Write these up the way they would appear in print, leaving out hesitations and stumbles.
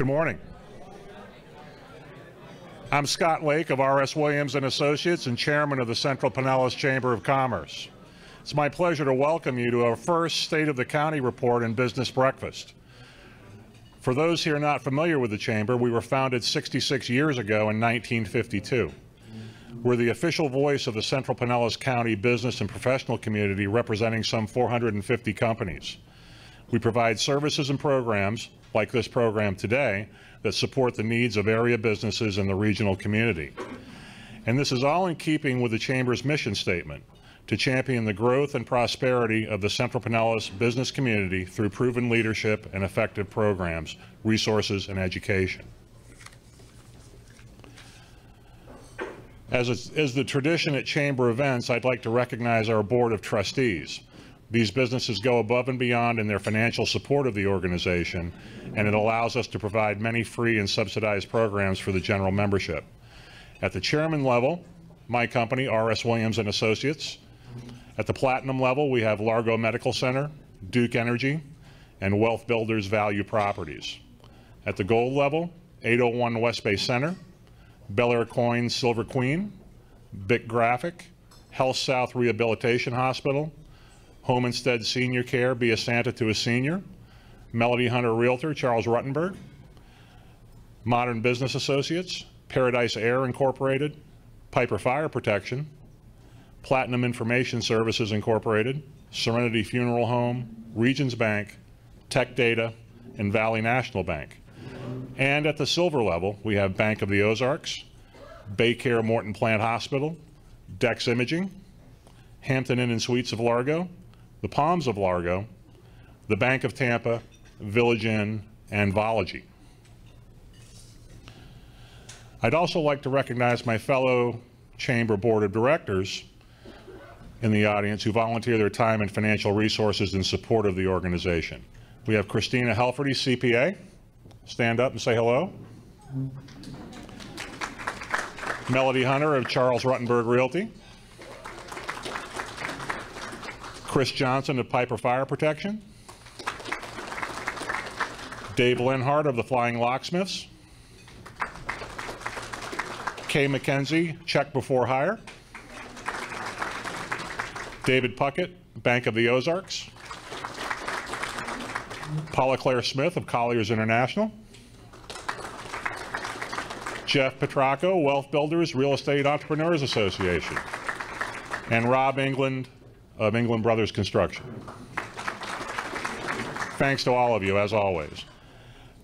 Good morning. I'm Scott Lake of R.S. Williams & Associates and chairman of the Central Pinellas Chamber of Commerce. It's my pleasure to welcome you to our first State of the County Report and Business Breakfast. For those here not familiar with the Chamber, we were founded 66 years ago in 1952. We're the official voice of the Central Pinellas County business and professional community, representing some 450 companies. We provide services and programs, like this program today, that support the needs of area businesses in the regional community. And this is all in keeping with the Chamber's mission statement, to champion the growth and prosperity of the Central Pinellas business community through proven leadership and effective programs, resources, and education. As is the tradition at Chamber events, I'd like to recognize our Board of Trustees. These businesses go above and beyond in their financial support of the organization, and it allows us to provide many free and subsidized programs for the general membership. At the chairman level, my company, R.S. Williams & Associates. At the platinum level, we have Largo Medical Center, Duke Energy, and Wealth Builders Value Properties. At the gold level, 801 West Bay Center, Bel Air Coin Silver Queen, Bic Graphic, Health South Rehabilitation Hospital, Home Instead Senior Care, Be a Santa to a Senior, Melody Hunter Realtor, Charles Ruttenberg, Modern Business Associates, Paradise Air Incorporated, Piper Fire Protection, Platinum Information Services Incorporated, Serenity Funeral Home, Regions Bank, Tech Data, and Valley National Bank. And at the silver level, we have Bank of the Ozarks, Baycare Morton Plant Hospital, Dex Imaging, Hampton Inn and Suites of Largo, the Palms of Largo, the Bank of Tampa, Village Inn, and Vology. I'd also like to recognize my fellow Chamber Board of Directors in the audience who volunteer their time and financial resources in support of the organization. We have Christina Helferty, CPA. Stand up and say hello. Melody Hunter of Charles Ruttenberg Realty. Chris Johnson of Piper Fire Protection. Dave Linhart of the Flying Locksmiths. Kay McKenzie, Check Before Hire. David Puckett, Bank of the Ozarks. Paula Claire Smith of Colliers International. Jeff Petracco, Wealth Builders Real Estate Entrepreneurs Association. And Rob England of England Brothers Construction. Thanks to all of you, as always.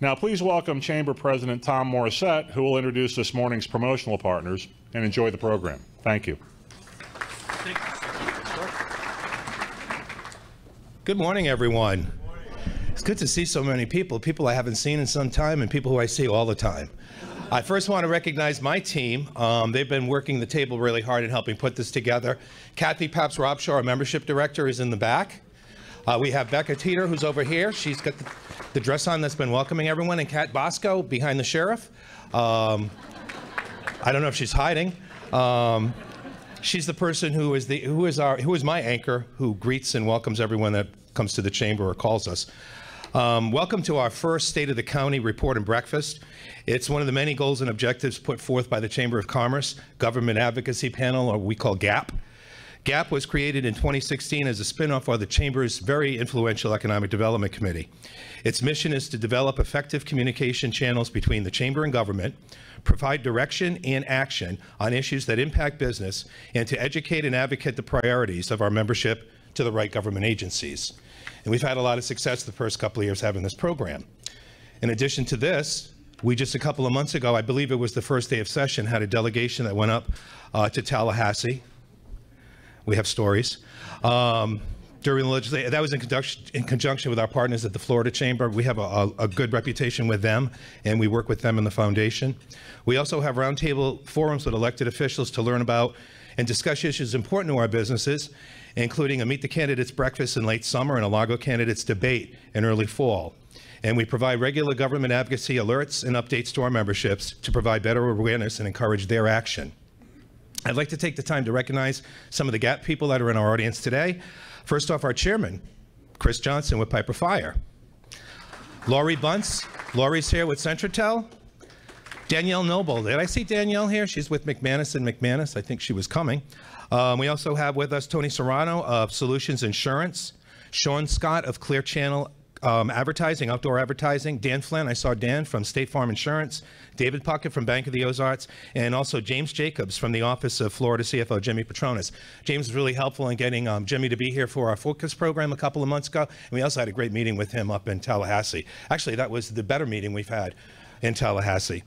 Now, please welcome Chamber President Tom Morrissette, who will introduce this morning's promotional partners, and enjoy the program. Thank you. Good morning, everyone. It's good to see so many people I haven't seen in some time and people who I see all the time. I first want to recognize my team. They've been working the table really hard in helping put this together. Kathy Paps-Robshaw, our membership director, is in the back. We have Becca Teeter, who's over here. She's got the dress on that's been welcoming everyone. And Kat Bosco, behind the sheriff. I don't know if she's hiding. She's the person who is my anchor, who greets and welcomes everyone that comes to the chamber or calls us. Welcome to our first State of the County Report and Breakfast. It's one of the many goals and objectives put forth by the Chamber of Commerce Government Advocacy Panel, or we call GAP. GAP was created in 2016 as a spinoff of the Chamber's very influential Economic Development Committee. Its mission is to develop effective communication channels between the Chamber and government, provide direction and action on issues that impact business, and to educate and advocate the priorities of our membership to the right government agencies. And we've had a lot of success the first couple of years having this program. In addition to this, we just a couple of months ago, I believe it was the first day of session, had a delegation that went up to Tallahassee. We have stories. During the legislature, that was in conjunction with our partners at the Florida Chamber. We have a good reputation with them, and we work with them in the foundation. We also have roundtable forums with elected officials to learn about and discuss issues important to our businesses, including a Meet the Candidates breakfast in late summer and a Largo Candidates debate in early fall. And we provide regular government advocacy alerts and updates to our memberships to provide better awareness and encourage their action. I'd like to take the time to recognize some of the GAP people that are in our audience today. First off, our chairman, Chris Johnson with Piper Fire. Laurie Bunce. Laurie's here with Centratel. Danielle Noble. Did I see Danielle here? She's with McManus and McManus. I think she was coming. We also have with us Tony Serrano of Solutions Insurance. Sean Scott of Clear Channel Advertising, Outdoor Advertising. Dan Flynn, I saw Dan from State Farm Insurance. David Puckett from Bank of the Ozarks. And also James Jacobs from the Office of Florida CFO Jimmy Petronas. James was really helpful in getting Jimmy to be here for our Focus program a couple of months ago. And we also had a great meeting with him up in Tallahassee. Actually, that was the better meeting we've had in Tallahassee.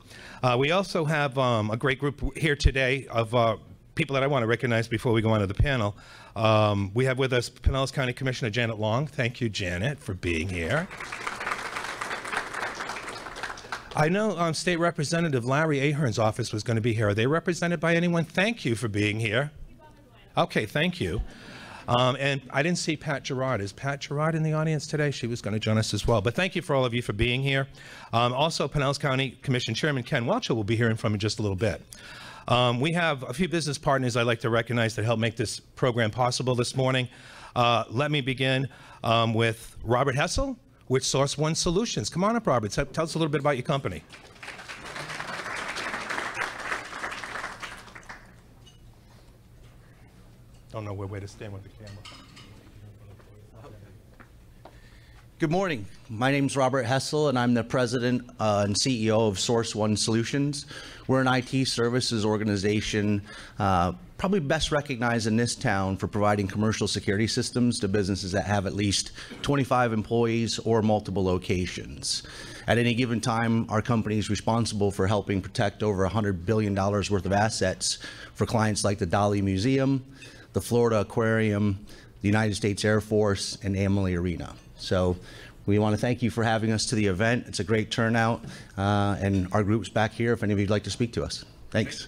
We also have a great group here today of people that I want to recognize before we go on to the panel. We have with us Pinellas County Commissioner Janet Long. Thank you, Janet, for being here. I know State Representative Larry Ahern's office was going to be here. Are they represented by anyone? Thank you for being here. Okay, thank you. And I didn't see Pat Gerard. Is Pat Gerard in the audience today? She was going to join us as well. But thank you for all of you for being here. Also, Pinellas County Commission Chairman Ken Welch will be hearing from in just a little bit. We have a few business partners I'd like to recognize that helped make this program possible this morning. Let me begin with Robert Hessell with Source One Solutions. Come on up, Robert. Tell us a little bit about your company. Don't know where to stand with the camera. Good morning. My name's Robert Hessell, and I'm the president and CEO of Source One Solutions. We're an IT services organization, probably best recognized in this town for providing commercial security systems to businesses that have at least 25 employees or multiple locations. At any given time, our company is responsible for helping protect over $100 billion worth of assets for clients like the Dali Museum, the Florida Aquarium, the United States Air Force, and Amalie Arena. So we want to thank you for having us to the event. It's a great turnout, and our group's back here if any of you'd like to speak to us. Thanks.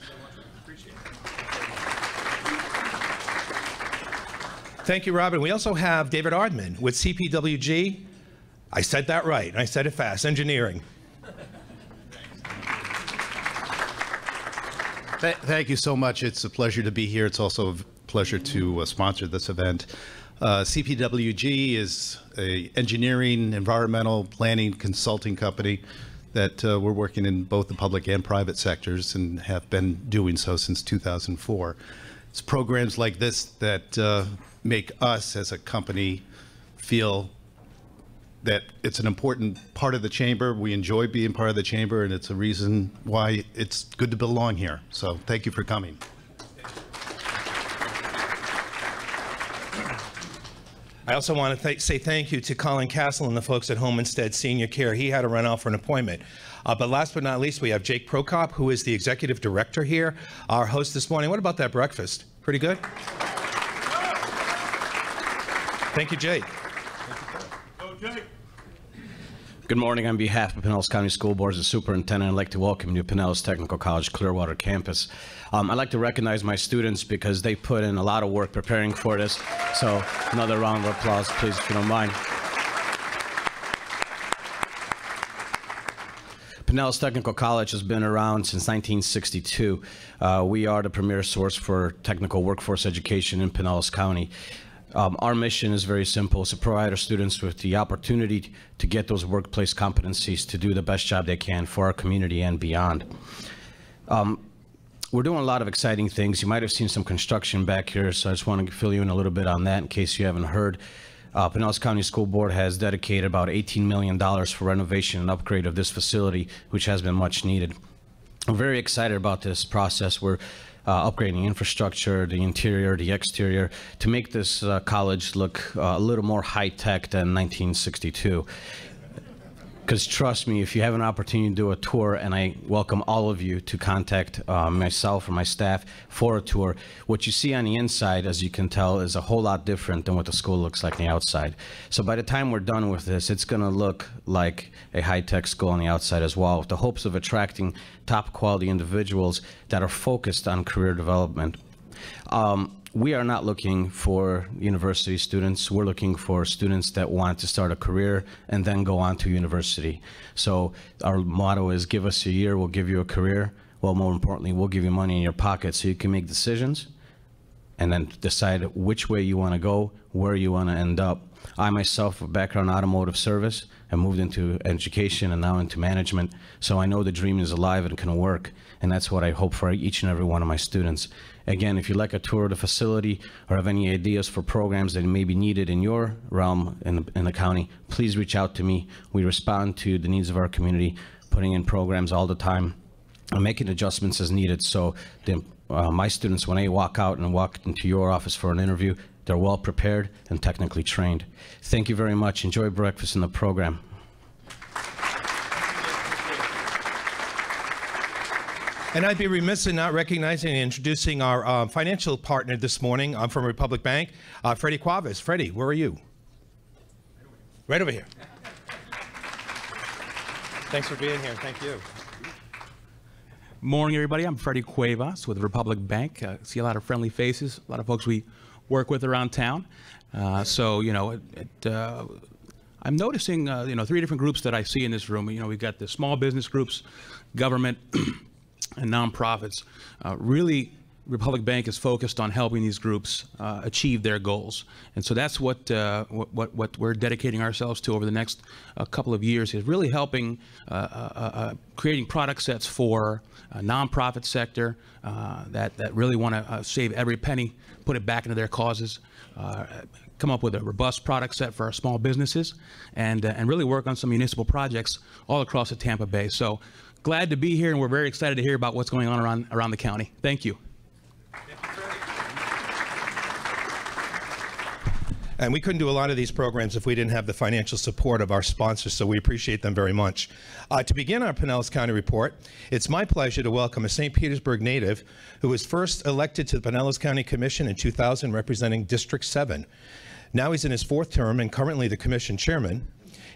Thank you, Robin. We also have David Ardman with CPWG. I said that right, and I said it fast. Engineering. Thank you so much. It's a pleasure to be here. It's also a pleasure to sponsor this event. CPWG is an engineering, environmental planning consulting company that we're working in both the public and private sectors and have been doing so since 2004. It's programs like this that make us as a company feel that it's an important part of the chamber. We enjoy being part of the chamber, and it's a reason why it's good to belong here. So thank you for coming. I also want to say thank you to Colin Castle and the folks at Home Instead Senior Care. He had to run out for an appointment. But last but not least, we have Jake Prokop, who is the executive director here, our host this morning. What about that breakfast? Pretty good? Thank you, Jake. Go, Jake. Good morning. On behalf of Pinellas County School Board as a superintendent, I'd like to welcome you to Pinellas Technical College Clearwater campus. I'd like to recognize my students because they put in a lot of work preparing for this. So another round of applause, please, if you don't mind. Pinellas Technical College has been around since 1962. We are the premier source for technical workforce education in Pinellas County. Our mission is very simple. It's to provide our students with the opportunity to get those workplace competencies to do the best job they can for our community and beyond. We're doing a lot of exciting things. You might have seen some construction back here, so I just want to fill you in a little bit on that in case you haven't heard. Pinellas County School Board has dedicated about $18 million for renovation and upgrade of this facility, which has been much needed. I'm very excited about this process. We're upgrading infrastructure, the interior, the exterior, to make this college look a little more high-tech than 1962. Because trust me, if you have an opportunity to do a tour, and I welcome all of you to contact myself or my staff for a tour, what you see on the inside, as you can tell, is a whole lot different than what the school looks like on the outside. So by the time we're done with this, it's going to look like a high-tech school on the outside as well, with the hopes of attracting top-quality individuals that are focused on career development. We are not looking for university students. We're looking for students that want to start a career and then go on to university. So our motto is, give us a year, we'll give you a career. Well, more importantly, we'll give you money in your pocket so you can make decisions and then decide which way you want to go, where you want to end up. I myself, a background in automotive service, and moved into education and now into management, so I know the dream is alive and can work, and that's what I hope for each and every one of my students. Again, if you'd like a tour of the facility or have any ideas for programs that may be needed in your realm in the county, please reach out to me. We respond to the needs of our community, putting in programs all the time, and making adjustments as needed, so my students, when they walk out and walk into your office for an interview, they're well prepared and technically trained. Thank you very much. Enjoy breakfast in the program. And I'd be remiss in not recognizing and introducing our financial partner this morning from Republic Bank, Freddy Cuevas. Freddy, where are you? Right over here. Thanks for being here. Thank you. Morning, everybody. I'm Freddy Cuevas with Republic Bank. See a lot of friendly faces, a lot of folks we work with around town. So, you know, I'm noticing, you know, three different groups that I see in this room. You know, we've got the small business groups, government, and nonprofits. Really, Republic Bank is focused on helping these groups achieve their goals, and so that's what we're dedicating ourselves to over the next couple of years, is really helping creating product sets for a nonprofit sector that really want to save every penny, put it back into their causes, come up with a robust product set for our small businesses, and really work on some municipal projects all across the Tampa Bay. So glad to be here, and we're very excited to hear about what's going on around the county. Thank you. And we couldn't do a lot of these programs if we didn't have the financial support of our sponsors, so we appreciate them very much. To begin our Pinellas County report, it's my pleasure to welcome a St. Petersburg native who was first elected to the Pinellas County Commission in 2000, representing District 7. Now he's in his 4th term and currently the commission chairman.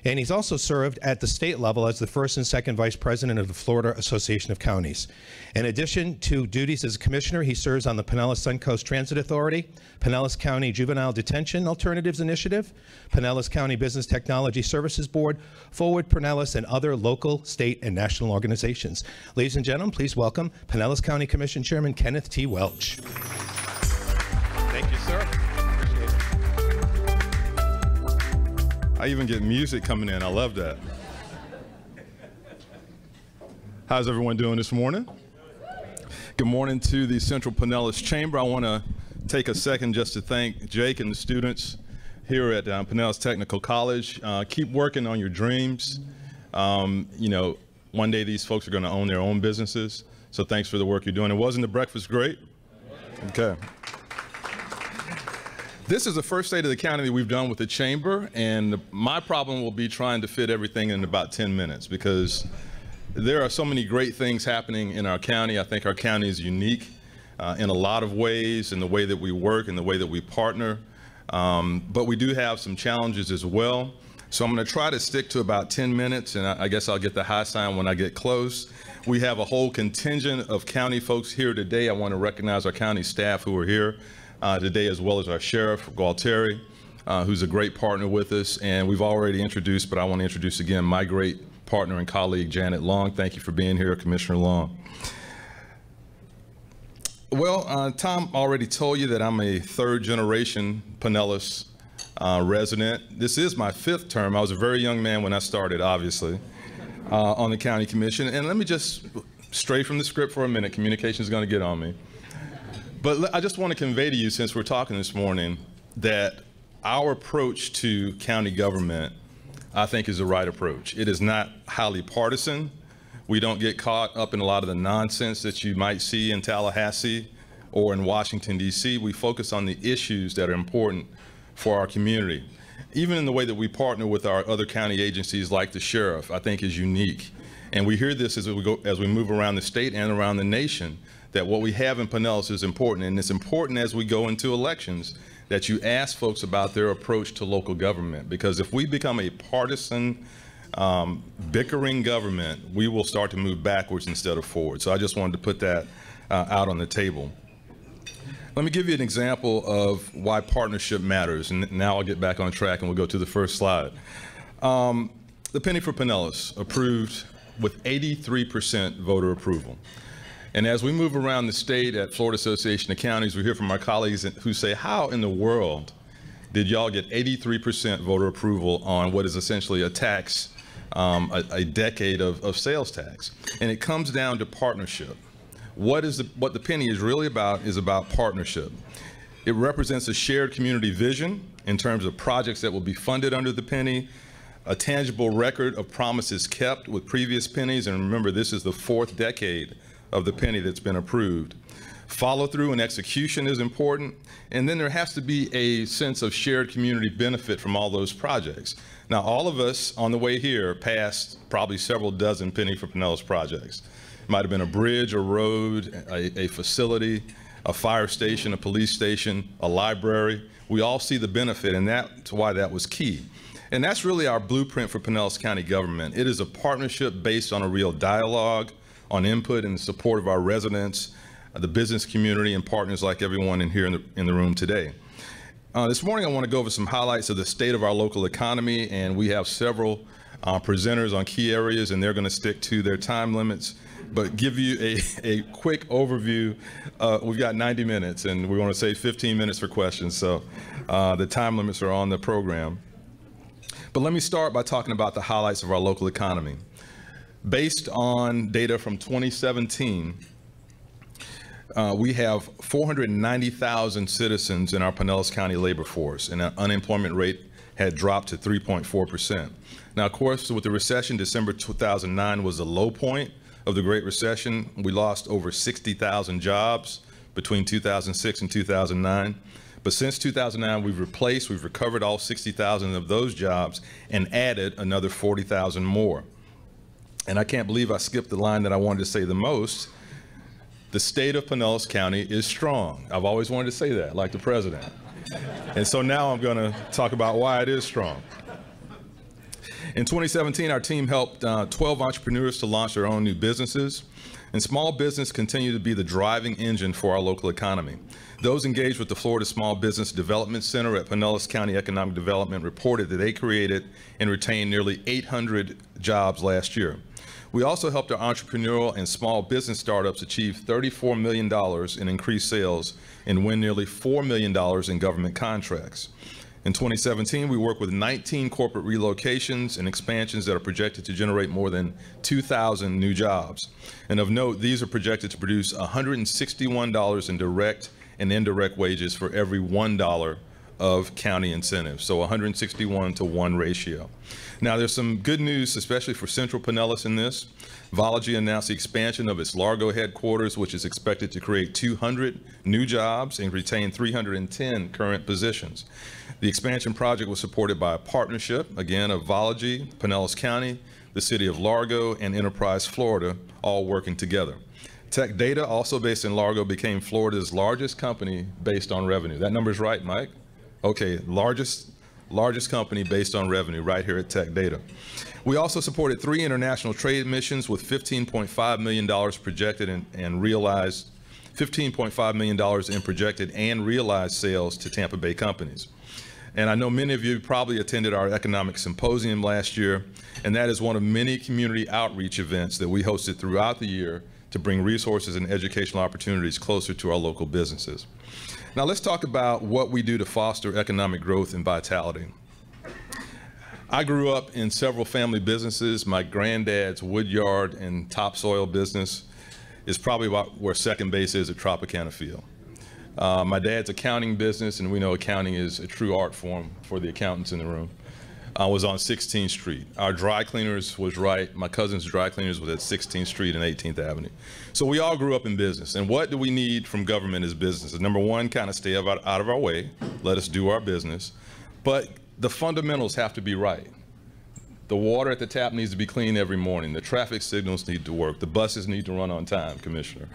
And he's also served at the state level as the 1st and 2nd Vice President of the Florida Association of Counties. In addition to duties as a commissioner, he serves on the Pinellas Suncoast Transit Authority, Pinellas County Juvenile Detention Alternatives Initiative, Pinellas County Business Technology Services Board, Forward Pinellas, and other local, state, and national organizations. Ladies and gentlemen, please welcome Pinellas County Commission Chairman Kenneth T. Welch. Thank you, sir. I even get music coming in. I love that. How's everyone doing this morning? Good morning to the Central Pinellas Chamber. I want to take a second just to thank Jake and the students here at Pinellas Technical College. Keep working on your dreams. You know, one day these folks are going to own their own businesses. So thanks for the work you're doing. It wasn't the breakfast great? Okay. This is the first State of the County that we've done with the Chamber, and my problem will be trying to fit everything in about 10 minutes because there are so many great things happening in our county. I think our county is unique in a lot of ways, in the way that we work, in the way that we partner, but we do have some challenges as well. So I'm going to try to stick to about 10 minutes, and I guess I'll get the high sign when I get close. We have a whole contingent of county folks here today. I want to recognize our county staff who are here today, as well as our sheriff, Gualtieri, who's a great partner with us. And we've already introduced, but I want to introduce again my great partner and colleague, Janet Long. Thank you for being here, Commissioner Long. Well, Tom already told you that I'm a 3rd generation Pinellas resident. This is my 5th term. I was a very young man when I started, obviously, on the county commission. And let me just stray from the script for a minute. Communication is going to get on me. But I just want to convey to you, since we're talking this morning, that our approach to county government, I think, is the right approach. It is not highly partisan. We don't get caught up in a lot of the nonsense that you might see in Tallahassee or in Washington, D.C. We focus on the issues that are important for our community. Even in the way that we partner with our other county agencies, like the sheriff, I think is unique. And we hear this as we move around the state and around the nation, that what we have in Pinellas is important, and it's important as we go into elections that you ask folks about their approach to local government, because if we become a partisan, bickering government, we will start to move backwards instead of forward. So I just wanted to put that out on the table. Let me give you an example of why partnership matters, and now I'll get back on track and we'll go to the first slide. The Penny for Pinellas, approved with 83% voter approval. And as we move around the state at Florida Association of Counties, we hear from our colleagues who say, how in the world did y'all get 83% voter approval on what is essentially a tax, a decade of sales tax? And it comes down to partnership. What the penny is really about is about partnership. It represents a shared community vision in terms of projects that will be funded under the penny, a tangible record of promises kept with previous pennies, and remember, this is the 4th decade of the penny that's been approved. Follow through and execution is important, and then there has to be a sense of shared community benefit from all those projects. Now, all of us on the way here passed probably several dozen Penny for Pinellas projects. It might have been a bridge, a road, a facility, a fire station, a police station, a library. We all see the benefit, and that's why that was key. And that's really our blueprint for Pinellas County government. It is a partnership based on a real dialogue, on input and support of our residents, the business community, and partners like everyone in here in the room today. This morning, I want to go over some highlights of the state of our local economy, and we have several presenters on key areas, and they're going to stick to their time limits. But give you a quick overview. We've got 90 minutes, and we want to save 15 minutes for questions, so the time limits are on the program. But let me start by talking about the highlights of our local economy. Based on data from 2017, we have 490,000 citizens in our Pinellas County labor force, and our unemployment rate had dropped to 3.4%. Now, of course, with the recession, December 2009 was the low point of the Great Recession. We lost over 60,000 jobs between 2006 and 2009. But since 2009, we've recovered all 60,000 of those jobs and added another 40,000 more. And I can't believe I skipped the line that I wanted to say the most. The state of Pinellas County is strong. I've always wanted to say that, like the president. And so now I'm going to talk about why it is strong. In 2017, our team helped 12 entrepreneurs to launch their own new businesses. And small business continue to be the driving engine for our local economy. Those engaged with the Florida Small Business Development Center at Pinellas County Economic Development reported that they created and retained nearly 800 jobs last year. We also helped our entrepreneurial and small business startups achieve $34 million in increased sales and win nearly $4 million in government contracts. In 2017, we worked with 19 corporate relocations and expansions that are projected to generate more than 2,000 new jobs. And of note, these are projected to produce $161 in direct and indirect wages for every $1 of county incentives, so 161 to 1 ratio. Now, there's some good news, especially for Central Pinellas in this. Vology announced the expansion of its Largo headquarters, which is expected to create 200 new jobs and retain 310 current positions. The expansion project was supported by a partnership, again, of Vology, Pinellas County, the City of Largo, and Enterprise Florida, all working together. Tech Data, also based in Largo, became Florida's largest company based on revenue. That number's right, Mike? Okay, largest company based on revenue right here at Tech Data. We also supported 3 international trade missions with $15.5 million projected and realized, $15.5 million in projected and realized sales to Tampa Bay companies. And I know many of you probably attended our economic symposium last year, and that is one of many community outreach events that we hosted throughout the year to bring resources and educational opportunities closer to our local businesses. Now let's talk about what we do to foster economic growth and vitality. I grew up in several family businesses. My granddad's woodyard and topsoil business is probably about where second base is at Tropicana Field. My dad's accounting business, and we know accounting is a true art form for the accountants in the room, was on 16th Street. Our dry cleaners was right. My cousin's dry cleaners was at 16th Street and 18th Avenue. So we all grew up in business. And what do we need from government as businesses? Number one, kind of stay out of our way. Let us do our business. But the fundamentals have to be right. The water at the tap needs to be clean every morning. The traffic signals need to work. The buses need to run on time, Commissioner.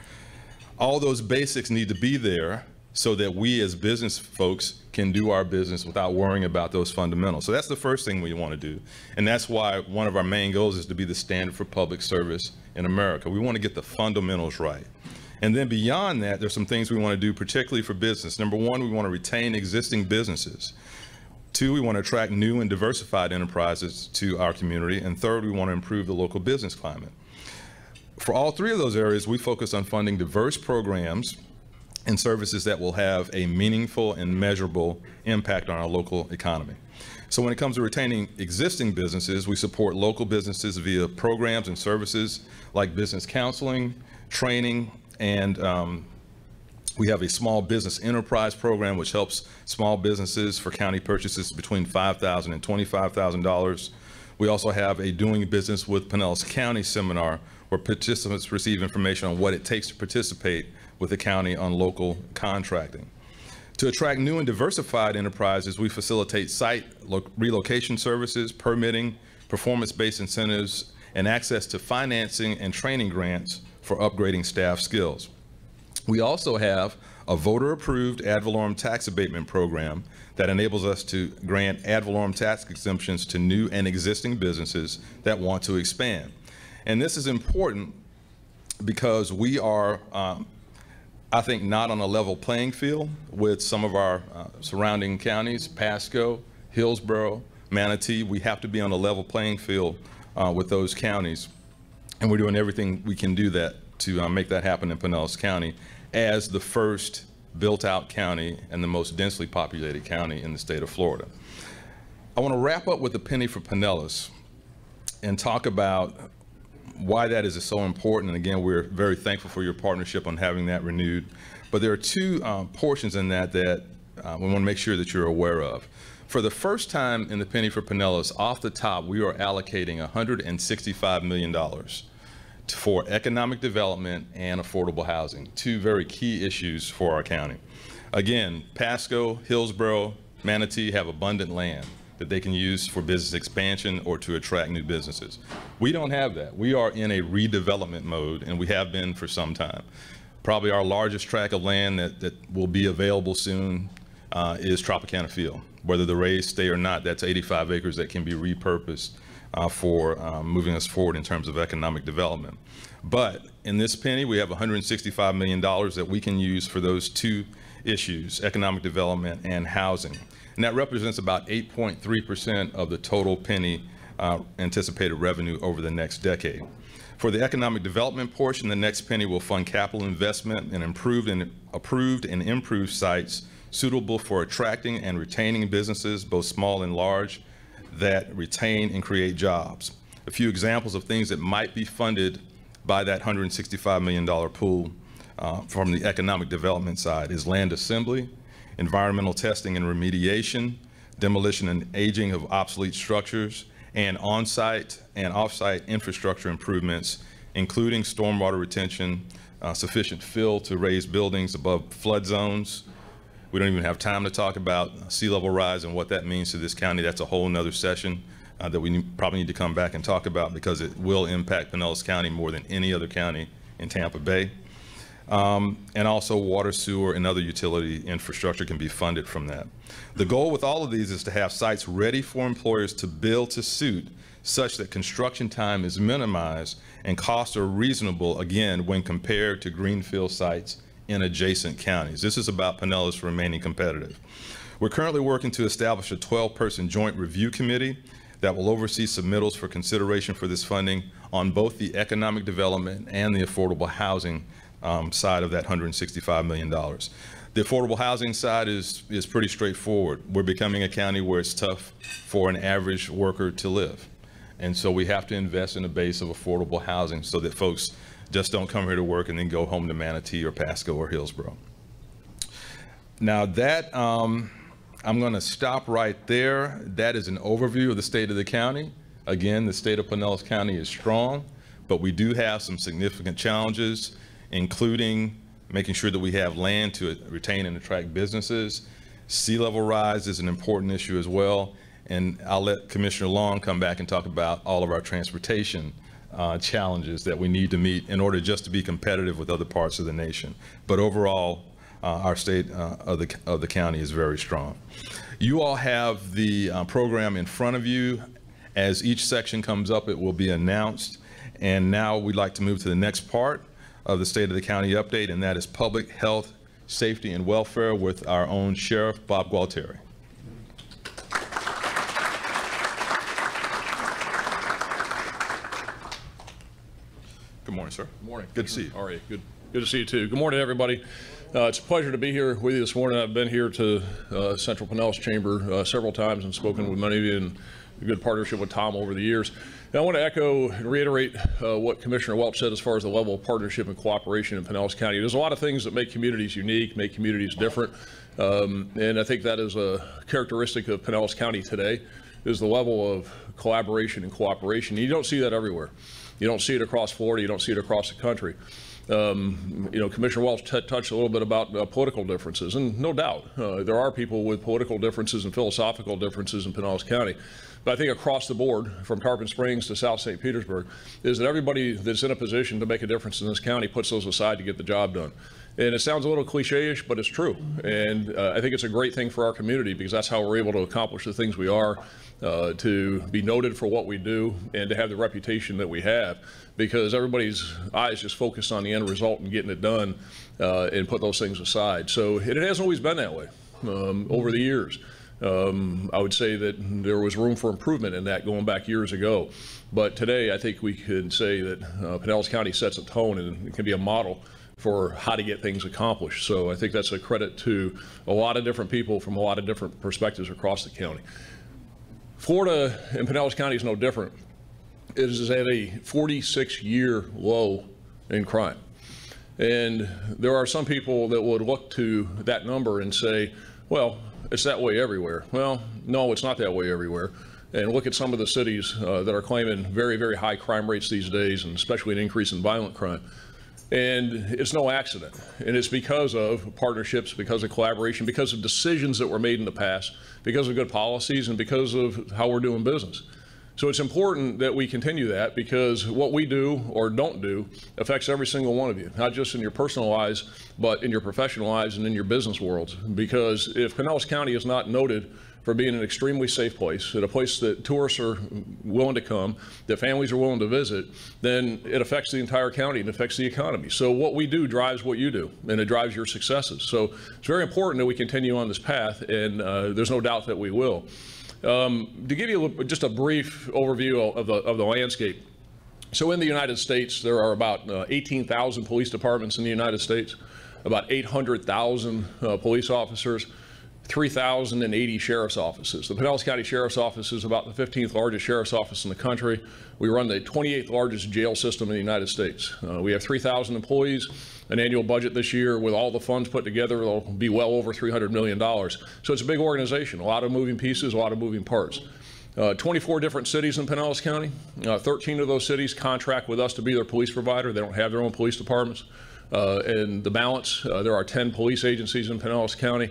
All those basics need to be there so that we as business folks can do our business without worrying about those fundamentals. So that's the first thing we want to do. And that's why one of our main goals is to be the standard for public service in America. We want to get the fundamentals right. And then beyond that, there's some things we want to do, particularly for business. Number one, we want to retain existing businesses. 2, we want to attract new and diversified enterprises to our community. And 3rd, we want to improve the local business climate. For all three of those areas, we focus on funding diverse programs and services that will have a meaningful and measurable impact on our local economy. So when it comes to retaining existing businesses, we support local businesses via programs and services like business counseling, training, and we have a small business enterprise program which helps small businesses for county purchases between $5,000 and $25,000. We also have a Doing Business with Pinellas County seminar where participants receive information on what it takes to participate with the county on local contracting. To attract new and diversified enterprises, we facilitate site relocation services, permitting, performance-based incentives, and access to financing and training grants for upgrading staff skills. We also have a voter-approved ad valorem tax abatement program that enables us to grant ad valorem tax exemptions to new and existing businesses that want to expand. And this is important because we are, I think, not on a level playing field with some of our surrounding counties, Pasco, Hillsborough, Manatee. We have to be on a level playing field with those counties. And we're doing everything we can do that to make that happen in Pinellas County as the first built-out county and the most densely populated county in the state of Florida. I want to wrap up with the penny for Pinellas and talk about why that is so important. And again, we're very thankful for your partnership on having that renewed. But there are two portions in that we want to make sure that you're aware of. For the first time in the penny for Pinellas, off the top, we are allocating $165 million for economic development and affordable housing, two very key issues for our county. Again, Pasco, Hillsborough, Manatee have abundant land that they can use for business expansion or to attract new businesses. We don't have that. We are in a redevelopment mode, and we have been for some time. Probably our largest tract of land that will be available soon is Tropicana Field. Whether the rays stay or not, that's 85 acres that can be repurposed for moving us forward in terms of economic development. But in this penny, we have $165 million that we can use for those two issues, economic development and housing. And that represents about 8.3% of the total penny anticipated revenue over the next decade. For the economic development portion, the next penny will fund capital investment in approved and improved sites suitable for attracting and retaining businesses, both small and large, that retain and create jobs. A few examples of things that might be funded by that $165 million pool from the economic development side is land assembly, environmental testing and remediation, demolition and aging of obsolete structures, and on-site and off-site infrastructure improvements, including stormwater retention, sufficient fill to raise buildings above flood zones. We don't even have time to talk about sea level rise and what that means to this county. That's a whole nother session that we probably need to come back and talk about because it will impact Pinellas County more than any other county in Tampa Bay. And also water, sewer, and other utility infrastructure can be funded from that. The goal with all of these is to have sites ready for employers to build to suit such that construction time is minimized and costs are reasonable, again, when compared to greenfield sites in adjacent counties. This is about Pinellas remaining competitive. We're currently working to establish a 12-person joint review committee that will oversee submittals for consideration for this funding on both the economic development and the affordable housing side of that $165 million. The affordable housing side is pretty straightforward. We're becoming a county where it's tough for an average worker to live. And so we have to invest in a base of affordable housing so that folks just don't come here to work and then go home to Manatee or Pasco or Hillsborough. Now that, I'm going to stop right there. That is an overview of the state of the county. Again, the state of Pinellas County is strong, but we do have some significant challenges, including making sure that we have land to retain and attract businesses. Sea level rise is an important issue as well. And I'll let Commissioner Long come back and talk about all of our transportation challenges that we need to meet in order just to be competitive with other parts of the nation. But overall, our state of the county is very strong. You all have the program in front of you. As each section comes up, it will be announced. And now we'd like to move to the next part of the State of the County update, and that is public health, safety, and welfare with our own Sheriff, Bob Gualtieri. Good morning, sir. Good morning. Good to see you. All right, good to see you too. Good morning, everybody. It's a pleasure to be here with you this morning. I've been here to Central Pinellas Chamber several times and spoken with many of you in a good partnership with Tom over the years. And I want to echo and reiterate what Commissioner Welch said as far as the level of partnership and cooperation in Pinellas County. There's a lot of things that make communities unique, make communities different, and I think that is a characteristic of Pinellas County today, is the level of collaboration and cooperation. You don't see that everywhere. You don't see it across Florida. You don't see it across the country. Commissioner Welch touched a little bit about political differences, and no doubt there are people with political differences and philosophical differences in Pinellas County. But I think across the board, from Tarpon Springs to South St. Petersburg, is that everybody that's in a position to make a difference in this county puts those aside to get the job done. And it sounds a little cliche-ish, but it's true. And I think it's a great thing for our community, because that's how we're able to accomplish the things we are, to be noted for what we do, and to have the reputation that we have, because everybody's eyes just focus on the end result and getting it done, and put those things aside. So it hasn't always been that way over the years. I would say that there was room for improvement in that going back years ago. But today, I think we can say that Pinellas County sets a tone, and it can be a model for how to get things accomplished. So I think that's a credit to a lot of different people from a lot of different perspectives across the county. Florida and Pinellas County is no different. It is at a 46-year low in crime. And there are some people that would look to that number and say, well, it's that way everywhere. Well, no, it's not that way everywhere. And look at some of the cities that are claiming very, very high crime rates these days, and especially an increase in violent crime. And it's no accident. And it's because of partnerships, because of collaboration, because of decisions that were made in the past, because of good policies, and because of how we're doing business. So it's important that we continue that, because what we do or don't do affects every single one of you, not just in your personal lives, but in your professional lives and in your business worlds. Because if Pinellas County is not noted for being an extremely safe place, at a place that tourists are willing to come, that families are willing to visit, then it affects the entire county and affects the economy. So what we do drives what you do, and it drives your successes. So it's very important that we continue on this path, and there's no doubt that we will. To give you just a brief overview of the landscape. So in the United States, there are about 18,000 police departments in the United States, about 800,000 police officers, 3,080 sheriff's offices. The Pinellas County Sheriff's Office is about the 15th largest sheriff's office in the country. We run the 28th largest jail system in the United States. We have 3,000 employees, an annual budget this year with all the funds put together will be well over $300 million. So it's a big organization, a lot of moving pieces, a lot of moving parts. 24 different cities in Pinellas County. 13 of those cities contract with us to be their police provider. They don't have their own police departments. And the balance, there are 10 police agencies in Pinellas County.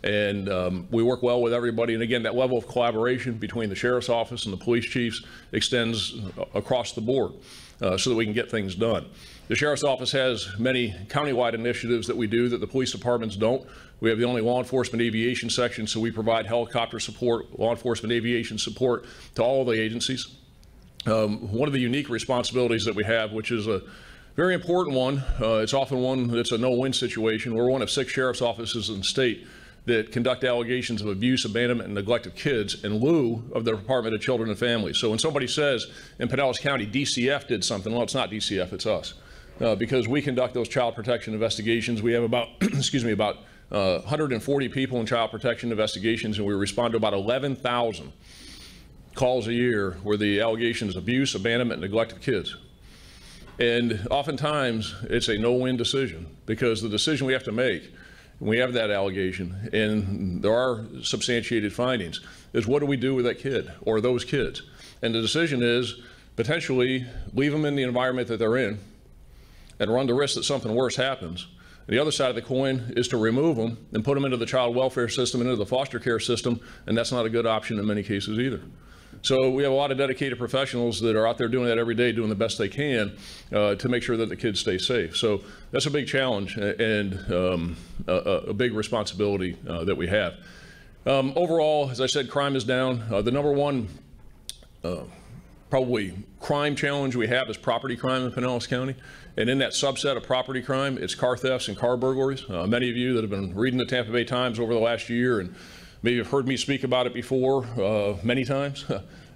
And we work well with everybody. And again, that level of collaboration between the sheriff's office and the police chiefs extends across the board so that we can get things done. The sheriff's office has many countywide initiatives that we do that the police departments don't. We have the only law enforcement aviation section, so we provide helicopter support, law enforcement aviation support to all the agencies. One of the unique responsibilities that we have, which is a very important one, it's often one that's a no-win situation. We're one of 6 sheriff's offices in the state that conduct allegations of abuse, abandonment, and neglect of kids in lieu of the Department of Children and Families. So when somebody says in Pinellas County, DCF did something, well, it's not DCF, it's us. Because we conduct those child protection investigations. We have about, about 140 people in child protection investigations, and we respond to about 11,000 calls a year where the allegation is abuse, abandonment, and neglect of kids. And oftentimes, it's a no-win decision, because the decision we have to make, we have that allegation, and there are substantiated findings, is what do we do with that kid or those kids? And the decision is potentially leave them in the environment that they're in and run the risk that something worse happens. And the other side of the coin is to remove them and put them into the child welfare system, into the foster care system, and that's not a good option in many cases either. So we have a lot of dedicated professionals that are out there doing that every day, doing the best they can to make sure that the kids stay safe. So that's a big challenge and a big responsibility that we have. Overall, as I said, crime is down. The number one probably crime challenge we have is property crime in Pinellas County. And in that subset of property crime, it's car thefts and car burglaries. Many of you that have been reading the Tampa Bay Times over the last year and Maybe you've heard me speak about it before many times.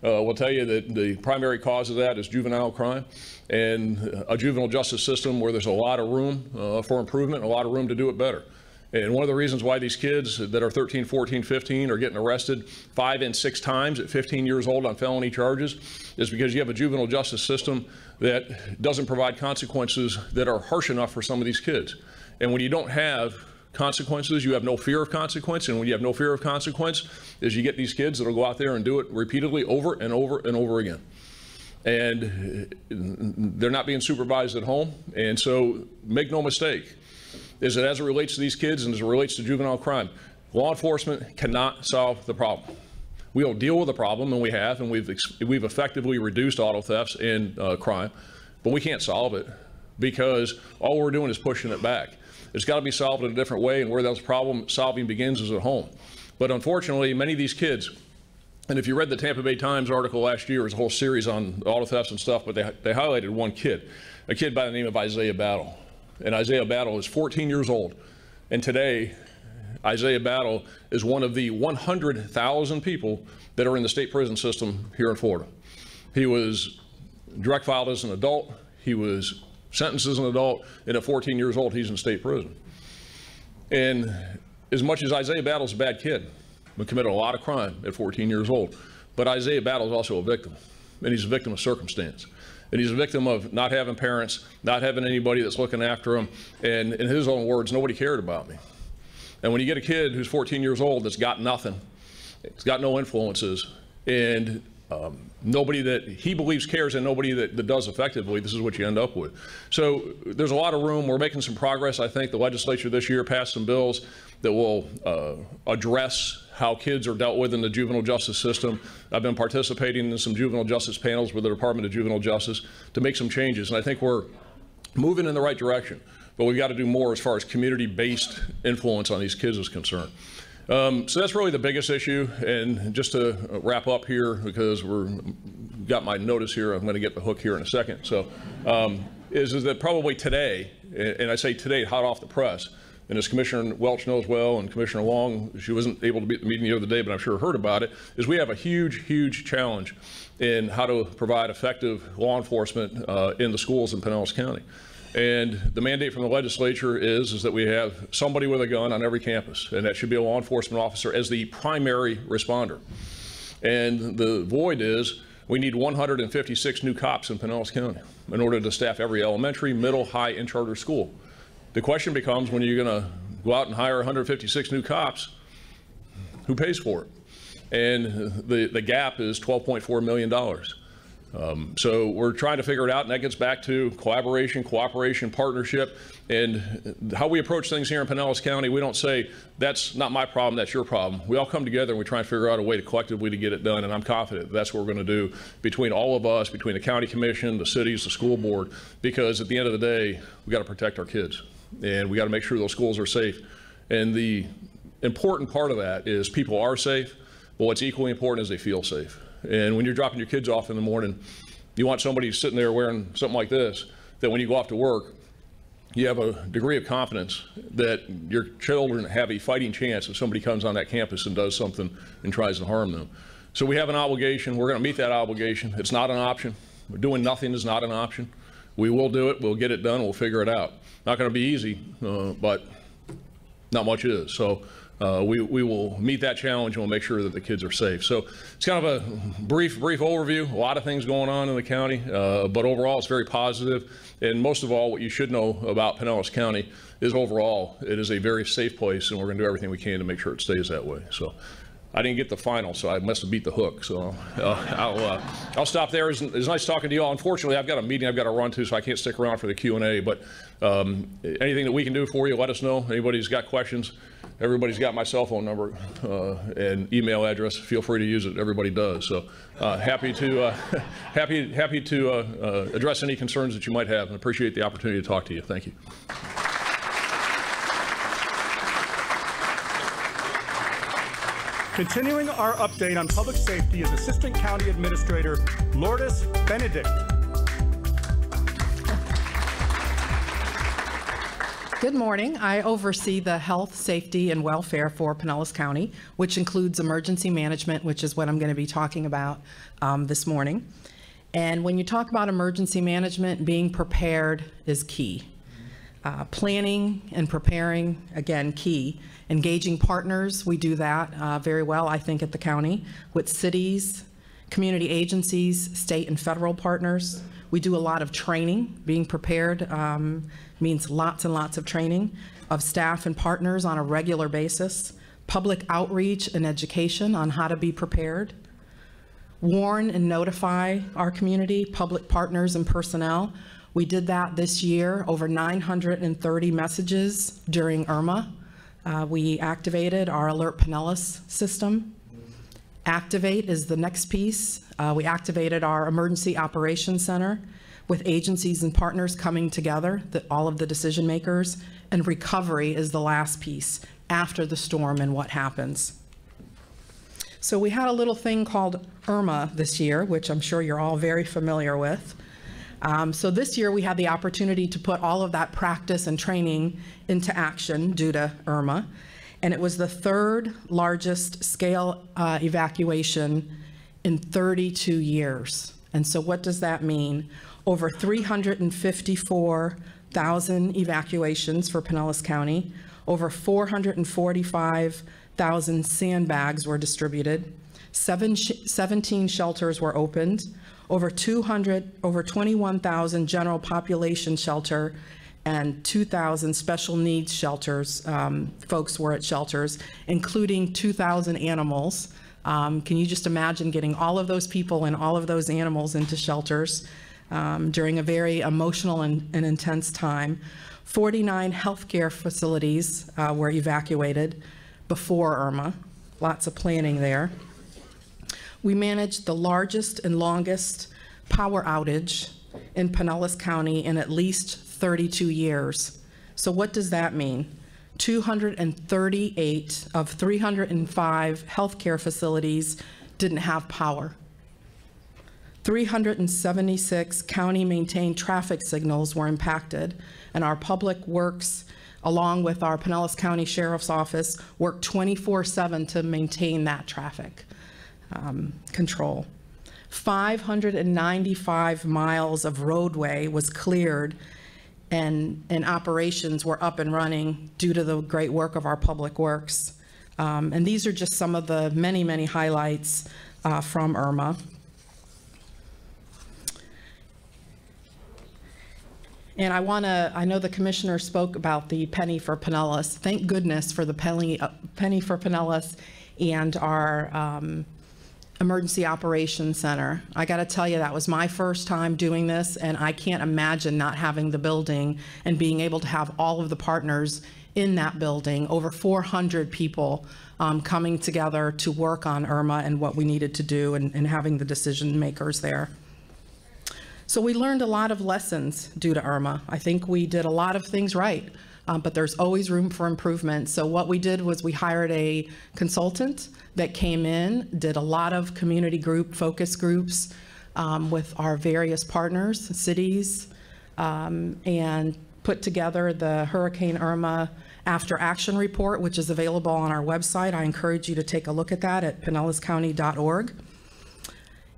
We'll tell you that the primary cause of that is juvenile crime and a juvenile justice system where there's a lot of room for improvement, a lot of room to do it better. And one of the reasons why these kids that are 13, 14, 15 are getting arrested 5 and 6 times at 15 years old on felony charges is because you have a juvenile justice system that doesn't provide consequences that are harsh enough for some of these kids. And when you don't have consequences, you have no fear of consequence. And when you have no fear of consequence, is you get these kids that'll go out there and do it repeatedly over and over and over again. And they're not being supervised at home. And so make no mistake, is that as it relates to these kids and as it relates to juvenile crime, law enforcement cannot solve the problem. We'll deal with the problem, and we have, and we've effectively reduced auto thefts and crime, but we can't solve it because all we're doing is pushing it back. It's got to be solved in a different way, and where that problem solving begins is at home. But unfortunately, many of these kids, and if you read the Tampa Bay Times article last year, there's a whole series on auto thefts and stuff, but they highlighted one kid, a kid by the name of Isaiah Battle. And Isaiah Battle is 14 years old. And today, Isaiah Battle is one of the 100,000 people that are in the state prison system here in Florida. He was direct filed as an adult. He was sentenced as an adult. And at 14 years old, he's in state prison. And as much as Isaiah Battle's a bad kid, he committed a lot of crime at 14 years old. But Isaiah Battle is also a victim. And he's a victim of circumstance. And he's a victim of not having parents, not having anybody that's looking after him. And in his own words, nobody cared about me. And when you get a kid who's 14 years old that's got nothing, it's got no influences, and nobody that he believes cares and nobody that does effectively, this is what you end up with. So there's a lot of room. We're making some progress. I think the legislature this year passed some bills that will address how kids are dealt with in the juvenile justice system. I've been participating in some juvenile justice panels with the Department of Juvenile Justice to make some changes, and I think we're moving in the right direction. But we've got to do more as far as community-based influence on these kids is concerned. So that's really the biggest issue. And just to wrap up here, because we've got my notice here, I'm going to get the hook here in a second. So is that probably today, and I say today hot off the press, and as Commissioner Welch knows well, and Commissioner Long, she wasn't able to be at the meeting the other day, but I'm sure heard about it, is we have a huge, huge challenge in how to provide effective law enforcement in the schools in Pinellas County. And the mandate from the legislature is that we have somebody with a gun on every campus, and that should be a law enforcement officer as the primary responder. And the void is we need 156 new cops in Pinellas County in order to staff every elementary, middle, high, and charter school. The question becomes, when you're going to go out and hire 156 new cops, who pays for it? And the gap is $12.4 million. So we're trying to figure it out, and that gets back to collaboration, cooperation, partnership, and how we approach things here in Pinellas County. We don't say, that's not my problem, that's your problem. We all come together and we try and figure out a way to collectively to get it done, and I'm confident that's what we're going to do between all of us, between the county commission, the cities, the school board, because at the end of the day, we got to protect our kids, and we got to make sure those schools are safe. And the important part of that is people are safe, but what's equally important is they feel safe. And when you're dropping your kids off in the morning, you want somebody sitting there wearing something like this, that when you go off to work, you have a degree of confidence that your children have a fighting chance if somebody comes on that campus and does something and tries to harm them. So we have an obligation. We're going to meet that obligation. It's not an option. Doing nothing is not an option. We will do it. We'll get it done. We'll figure it out. Not going to be easy, but not much is. So we will meet that challenge, and we'll make sure that the kids are safe. So it's kind of a brief overview. A lot of things going on in the county, but overall it's very positive. And most of all, what you should know about Pinellas County is overall it is a very safe place, and we're going to do everything we can to make sure it stays that way. So I didn't get the final, so I must have beat the hook. So I'll stop there. It's nice talking to you all. Unfortunately, I've got a meeting I've got to run to, so I can't stick around for the Q&A. But anything that we can do for you, let us know. Anybody's got questions, everybody's got my cell phone number and email address. Feel free to use it. Everybody does. So happy to address any concerns that you might have, and appreciate the opportunity to talk to you. Thank you. Continuing our update on public safety is Assistant County Administrator Lourdes Benedict. Good morning. I oversee the health, safety, and welfare for Pinellas County, which includes emergency management, which is what I'm going to be talking about this morning. And when you talk about emergency management, being prepared is key. Planning and preparing, again, key. Engaging partners, we do that very well, I think, at the county, with cities, community agencies, state and federal partners. We do a lot of training. Being prepared means lots and lots of training of staff and partners on a regular basis, public outreach and education on how to be prepared, warn and notify our community, public partners and personnel. We did that this year, over 930 messages during Irma. We activated our Alert Pinellas system. Activate is the next piece. We activated our Emergency Operations Center with agencies and partners coming together, all of the decision makers, and recovery is the last piece after the storm and what happens. So we had a little thing called Irma this year, which I'm sure you're all very familiar with. So this year we had the opportunity to put all of that practice and training into action due to Irma. And it was the third largest scale evacuation in 32 years. And so what does that mean? Over 354,000 evacuations for Pinellas County, over 445,000 sandbags were distributed, 17 shelters were opened, over 21,000 general population shelter, and 2,000 special needs shelters, folks were at shelters, including 2,000 animals. Can you just imagine getting all of those people and all of those animals into shelters during a very emotional and intense time? 49 healthcare facilities were evacuated before Irma. Lots of planning there. We managed the largest and longest power outage in Pinellas County in at least 32 years. So what does that mean? 238 of 305 healthcare facilities didn't have power. 376 county-maintained traffic signals were impacted, and our public works, along with our Pinellas County Sheriff's Office, worked 24/7 to maintain that traffic control. 595 miles of roadway was cleared, and operations were up and running due to the great work of our public works. And these are just some of the many, many highlights from Irma. And I know the commissioner spoke about the penny for Pinellas. Thank goodness for the penny for Pinellas and our Emergency Operations Center. I got to tell you, that was my first time doing this, and I can't imagine not having the building and being able to have all of the partners in that building, over 400 people coming together to work on Irma and what we needed to do, and having the decision makers there. So we learned a lot of lessons due to Irma. I think we did a lot of things right, but there's always room for improvement. So what we did was we hired a consultant that came in, did a lot of community group focus groups with our various partners, cities, and put together the Hurricane Irma After Action Report, which is available on our website. I encourage you to take a look at that at pinellascounty.org.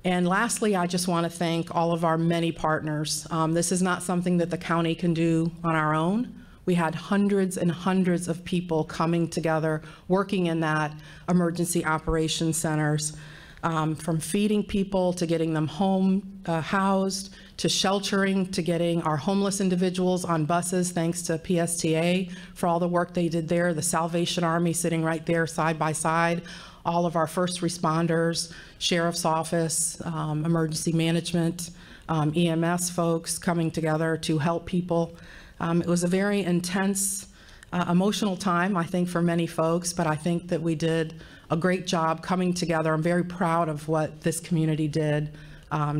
And lastly, I just want to thank all of our many partners. This is not something that the county can do on our own. We had hundreds and hundreds of people coming together, working in that emergency operations centers, from feeding people to getting them home housed, to sheltering, to getting our homeless individuals on buses, thanks to PSTA for all the work they did there, the Salvation Army sitting right there side by side, all of our first responders, Sheriff's Office, emergency management, EMS folks coming together to help people. It was a very intense, emotional time, I think, for many folks, but I think that we did a great job coming together. I'm very proud of what this community did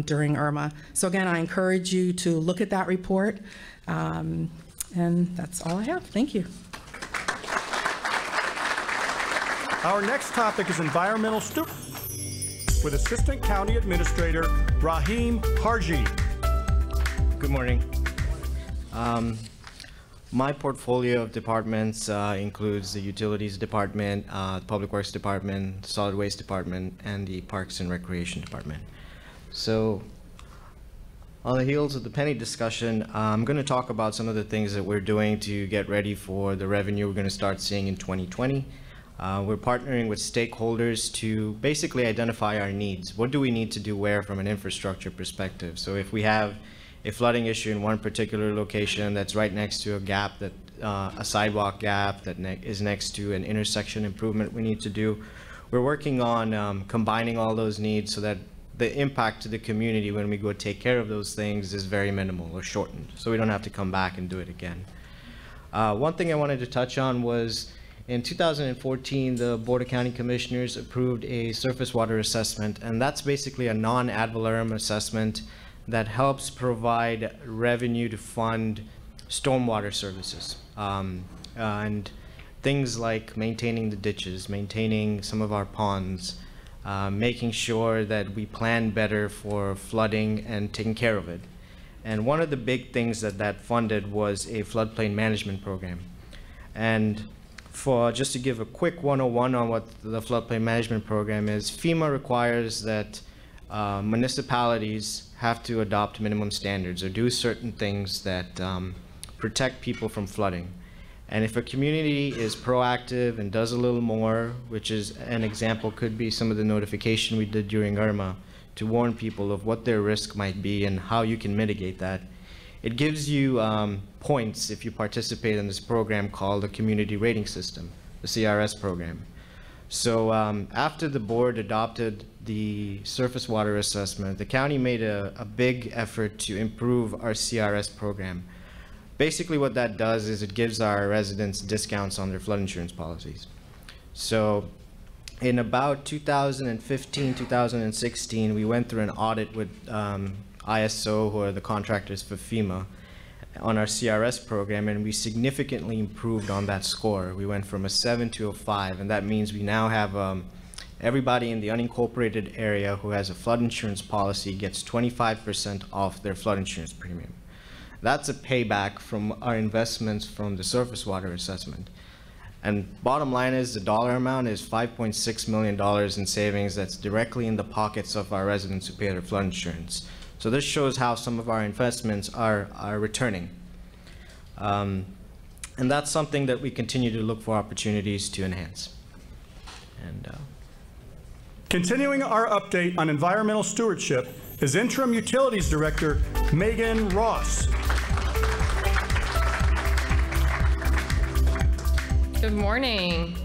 during Irma. So again, I encourage you to look at that report, and that's all I have. Thank you. Our next topic is environmental stewardship with Assistant County Administrator Rahim Harji. Good morning. My portfolio of departments includes the Utilities Department, the Public Works Department, Solid Waste Department, and the Parks and Recreation Department. So on the heels of the penny discussion, I'm going to talk about some of the things that we're doing to get ready for the revenue we're going to start seeing in 2020. We're partnering with stakeholders to basically identify our needs. What do we need to do where from an infrastructure perspective? So if we have a flooding issue in one particular location that's right next to a gap, that a sidewalk gap that is next to an intersection improvement we need to do, we're working on combining all those needs so that the impact to the community when we go take care of those things is very minimal or shortened, so we don't have to come back and do it again. One thing I wanted to touch on was in 2014, the Board of County Commissioners approved a surface water assessment, and that's basically a non-ad valorem assessment that helps provide revenue to fund stormwater services and things like maintaining the ditches, maintaining some of our ponds, making sure that we plan better for flooding and taking care of it. And one of the big things that funded was a floodplain management program. And for just to give a quick 101 on what the floodplain management program is, FEMA requires that municipalities have to adopt minimum standards or do certain things that protect people from flooding. And if a community is proactive and does a little more, which is an example could be some of the notification we did during Irma to warn people of what their risk might be and how you can mitigate that, it gives you points if you participate in this program called the Community Rating System, the CRS program. So after the board adopted the surface water assessment, the county made a big effort to improve our CRS program. Basically what that does is it gives our residents discounts on their flood insurance policies. So in about 2015, 2016, we went through an audit with ISO, who are the contractors for FEMA, on our CRS program, and we significantly improved on that score. We went from a 7 to a 5, and that means we now have everybody in the unincorporated area who has a flood insurance policy gets 25% off their flood insurance premium. That's a payback from our investments from the surface water assessment. And bottom line is the dollar amount is $5.6 million in savings that's directly in the pockets of our residents who pay their flood insurance. So this shows how some of our investments are returning. And that's something that we continue to look for opportunities to enhance. And continuing our update on environmental stewardship is Interim Utilities Director Megan Ross. Good morning.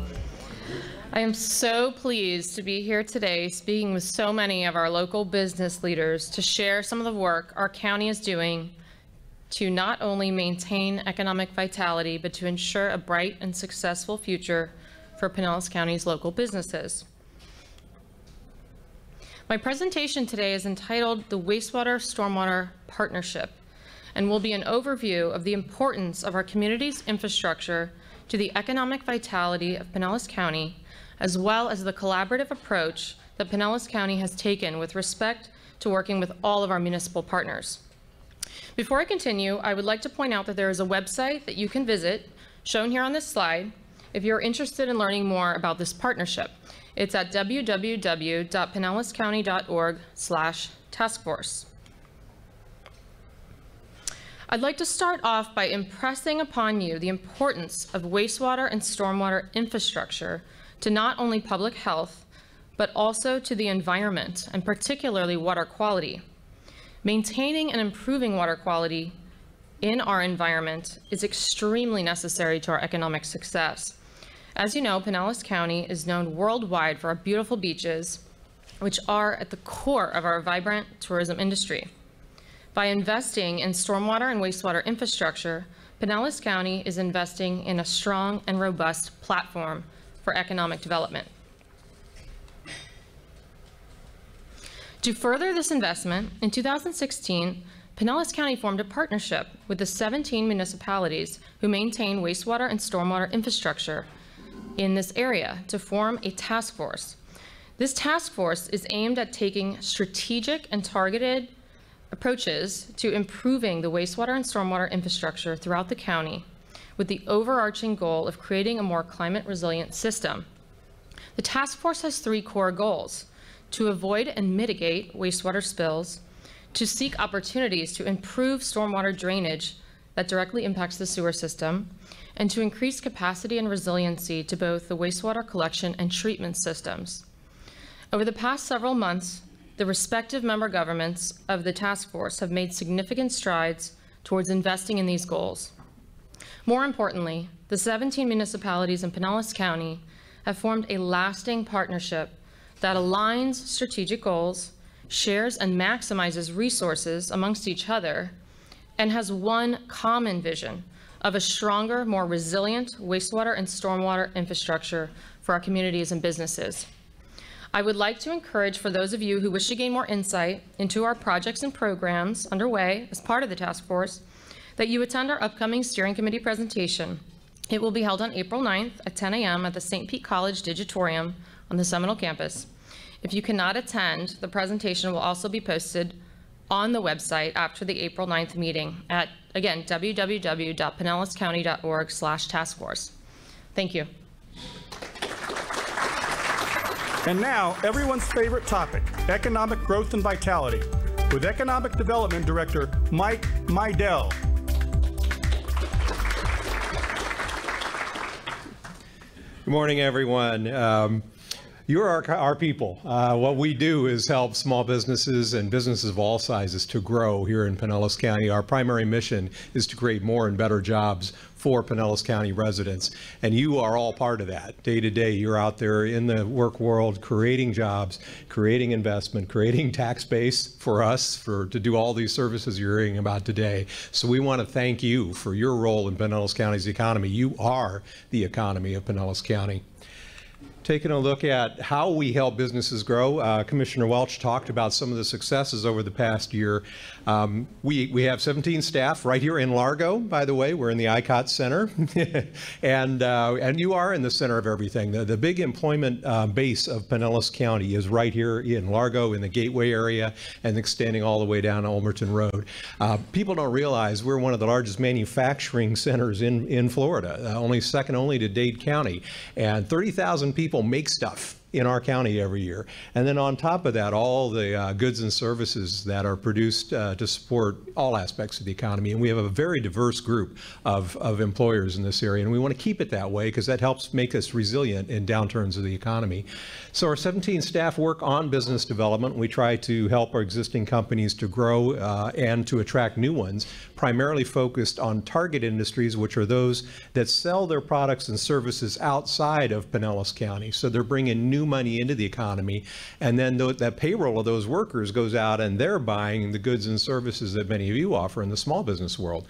I am so pleased to be here today speaking with so many of our local business leaders to share some of the work our county is doing to not only maintain economic vitality, but to ensure a bright and successful future for Pinellas County's local businesses. My presentation today is entitled The Wastewater Stormwater Partnership and will be an overview of the importance of our community's infrastructure to the economic vitality of Pinellas County, as well as the collaborative approach that Pinellas County has taken with respect to working with all of our municipal partners. Before I continue, I would like to point out that there is a website that you can visit, shown here on this slide, if you're interested in learning more about this partnership. It's at www.pinellascounty.org/taskforce. I'd like to start off by impressing upon you the importance of wastewater and stormwater infrastructure to not only public health, but also to the environment, and particularly water quality. Maintaining and improving water quality in our environment is extremely necessary to our economic success. As you know, Pinellas County is known worldwide for our beautiful beaches, which are at the core of our vibrant tourism industry. By investing in stormwater and wastewater infrastructure, Pinellas County is investing in a strong and robust platform for economic development. To further this investment, in 2016, Pinellas County formed a partnership with the 17 municipalities who maintain wastewater and stormwater infrastructure in this area to form a task force. This task force is aimed at taking strategic and targeted approaches to improving the wastewater and stormwater infrastructure throughout the county with the overarching goal of creating a more climate resilient system. The task force has 3 core goals: to avoid and mitigate wastewater spills, to seek opportunities to improve stormwater drainage that directly impacts the sewer system, and to increase capacity and resiliency to both the wastewater collection and treatment systems. Over the past several months, the respective member governments of the task force have made significant strides towards investing in these goals. More importantly, the 17 municipalities in Pinellas County have formed a lasting partnership that aligns strategic goals, shares and maximizes resources amongst each other, and has one common vision of a stronger, more resilient wastewater and stormwater infrastructure for our communities and businesses. I would like to encourage, for those of you who wish to gain more insight into our projects and programs underway as part of the task force, that you attend our upcoming steering committee presentation. It will be held on April 9th at 10 a.m. at the St. Pete College Digitorium on the Seminole campus. If you cannot attend, the presentation will also be posted on the website after the April 9th meeting at, again, www.pinellascounty.org/taskforce. Thank you. And now, everyone's favorite topic, economic growth and vitality, with Economic Development Director Mike Meidel. Good morning, everyone. You're our people. What we do is help small businesses and businesses of all sizes to grow here in Pinellas County. Our primary mission is to create more and better jobs for Pinellas County residents. And you are all part of that. Day to day, you're out there in the work world creating jobs, creating investment, creating tax base for us to do all these services you're hearing about today. So we want to thank you for your role in Pinellas County's economy. You are the economy of Pinellas County. Taking a look at how we help businesses grow, Commissioner Welch talked about some of the successes over the past year. We have 17 staff right here in Largo, by the way. We're in the ICOT Center. and you are in the center of everything. The big employment base of Pinellas County is right here in Largo in the Gateway area and extending all the way down Ulmerton Road. People don't realize we're one of the largest manufacturing centers in Florida, second only to Dade County. And 30,000 people make stuff in our county every year. And then on top of that, all the goods and services that are produced to support all aspects of the economy. And we have a very diverse group of employers in this area. And we want to keep it that way because that helps make us resilient in downturns of the economy. So our 17 staff work on business development. We try to help our existing companies to grow and to attract new ones, primarily focused on target industries, which are those that sell their products and services outside of Pinellas County. So they're bringing new money into the economy, and then that payroll of those workers goes out and they're buying the goods and services that many of you offer in the small business world.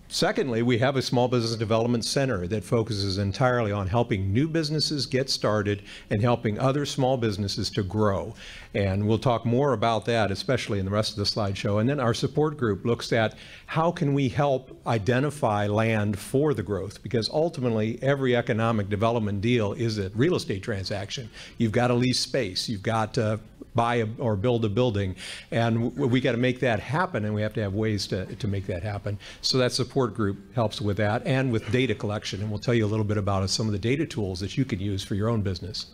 Secondly, we have a small business development center that focuses entirely on helping new businesses get started and helping other small businesses to grow. And we'll talk more about that, especially in the rest of the slideshow. And then our support group looks at how can we help identify land for the growth, because ultimately every economic development deal is a real estate transaction. You've got to lease space, you've got to buy or build a building, and we got to make that happen, and we have to have ways to make that happen. So that support group helps with that and with data collection, and we'll tell you a little bit about some of the data tools that you can use for your own business.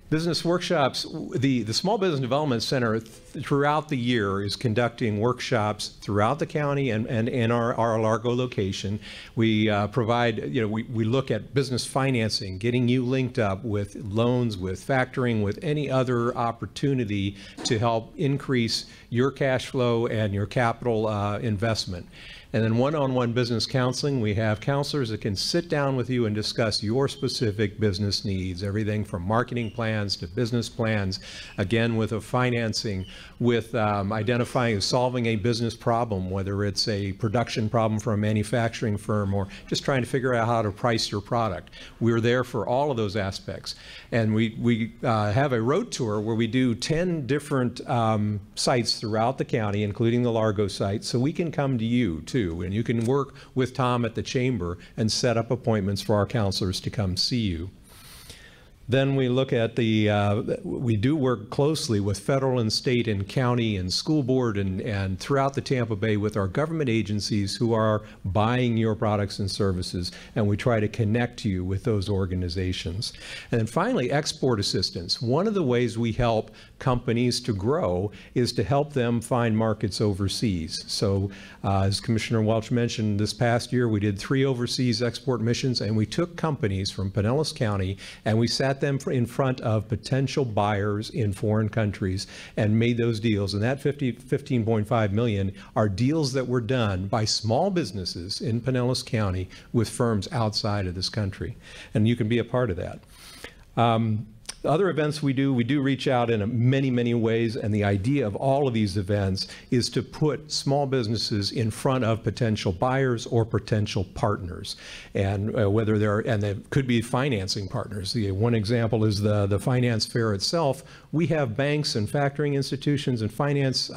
Business workshops, the Small Business Development Center throughout the year is conducting workshops throughout the county and in our Largo location. We provide, we look at business financing, getting you linked up with loans, with factoring, with any other opportunity to help increase your cash flow and your capital investment. And then one-on-one business counseling, we have counselors that can sit down with you and discuss your specific business needs, everything from marketing plans to business plans, again with a financing, with identifying and solving a business problem, whether it's a production problem for a manufacturing firm or just trying to figure out how to price your product. We're there for all of those aspects. And we have a road tour where we do 10 different sites throughout the county, including the Largo site, so we can come to you too. And you can work with Tom at the chamber and set up appointments for our counselors to come see you. Then we look at we do work closely with federal and state and county and school board and throughout the Tampa Bay with our government agencies who are buying your products and services, and we try to connect you with those organizations. And then finally, export assistance. One of the ways we help companies to grow is to help them find markets overseas. So as Commissioner Welch mentioned, this past year we did 3 overseas export missions, and we took companies from Pinellas County and we sat them in front of potential buyers in foreign countries and made those deals. And that $15.5 million are deals that were done by small businesses in Pinellas County with firms outside of this country. And you can be a part of that. Other events we do reach out in many, many ways, and the idea of all of these events is to put small businesses in front of potential buyers or potential partners, and whether there could be financing partners. One example is the finance fair itself. We have banks and factoring institutions and finance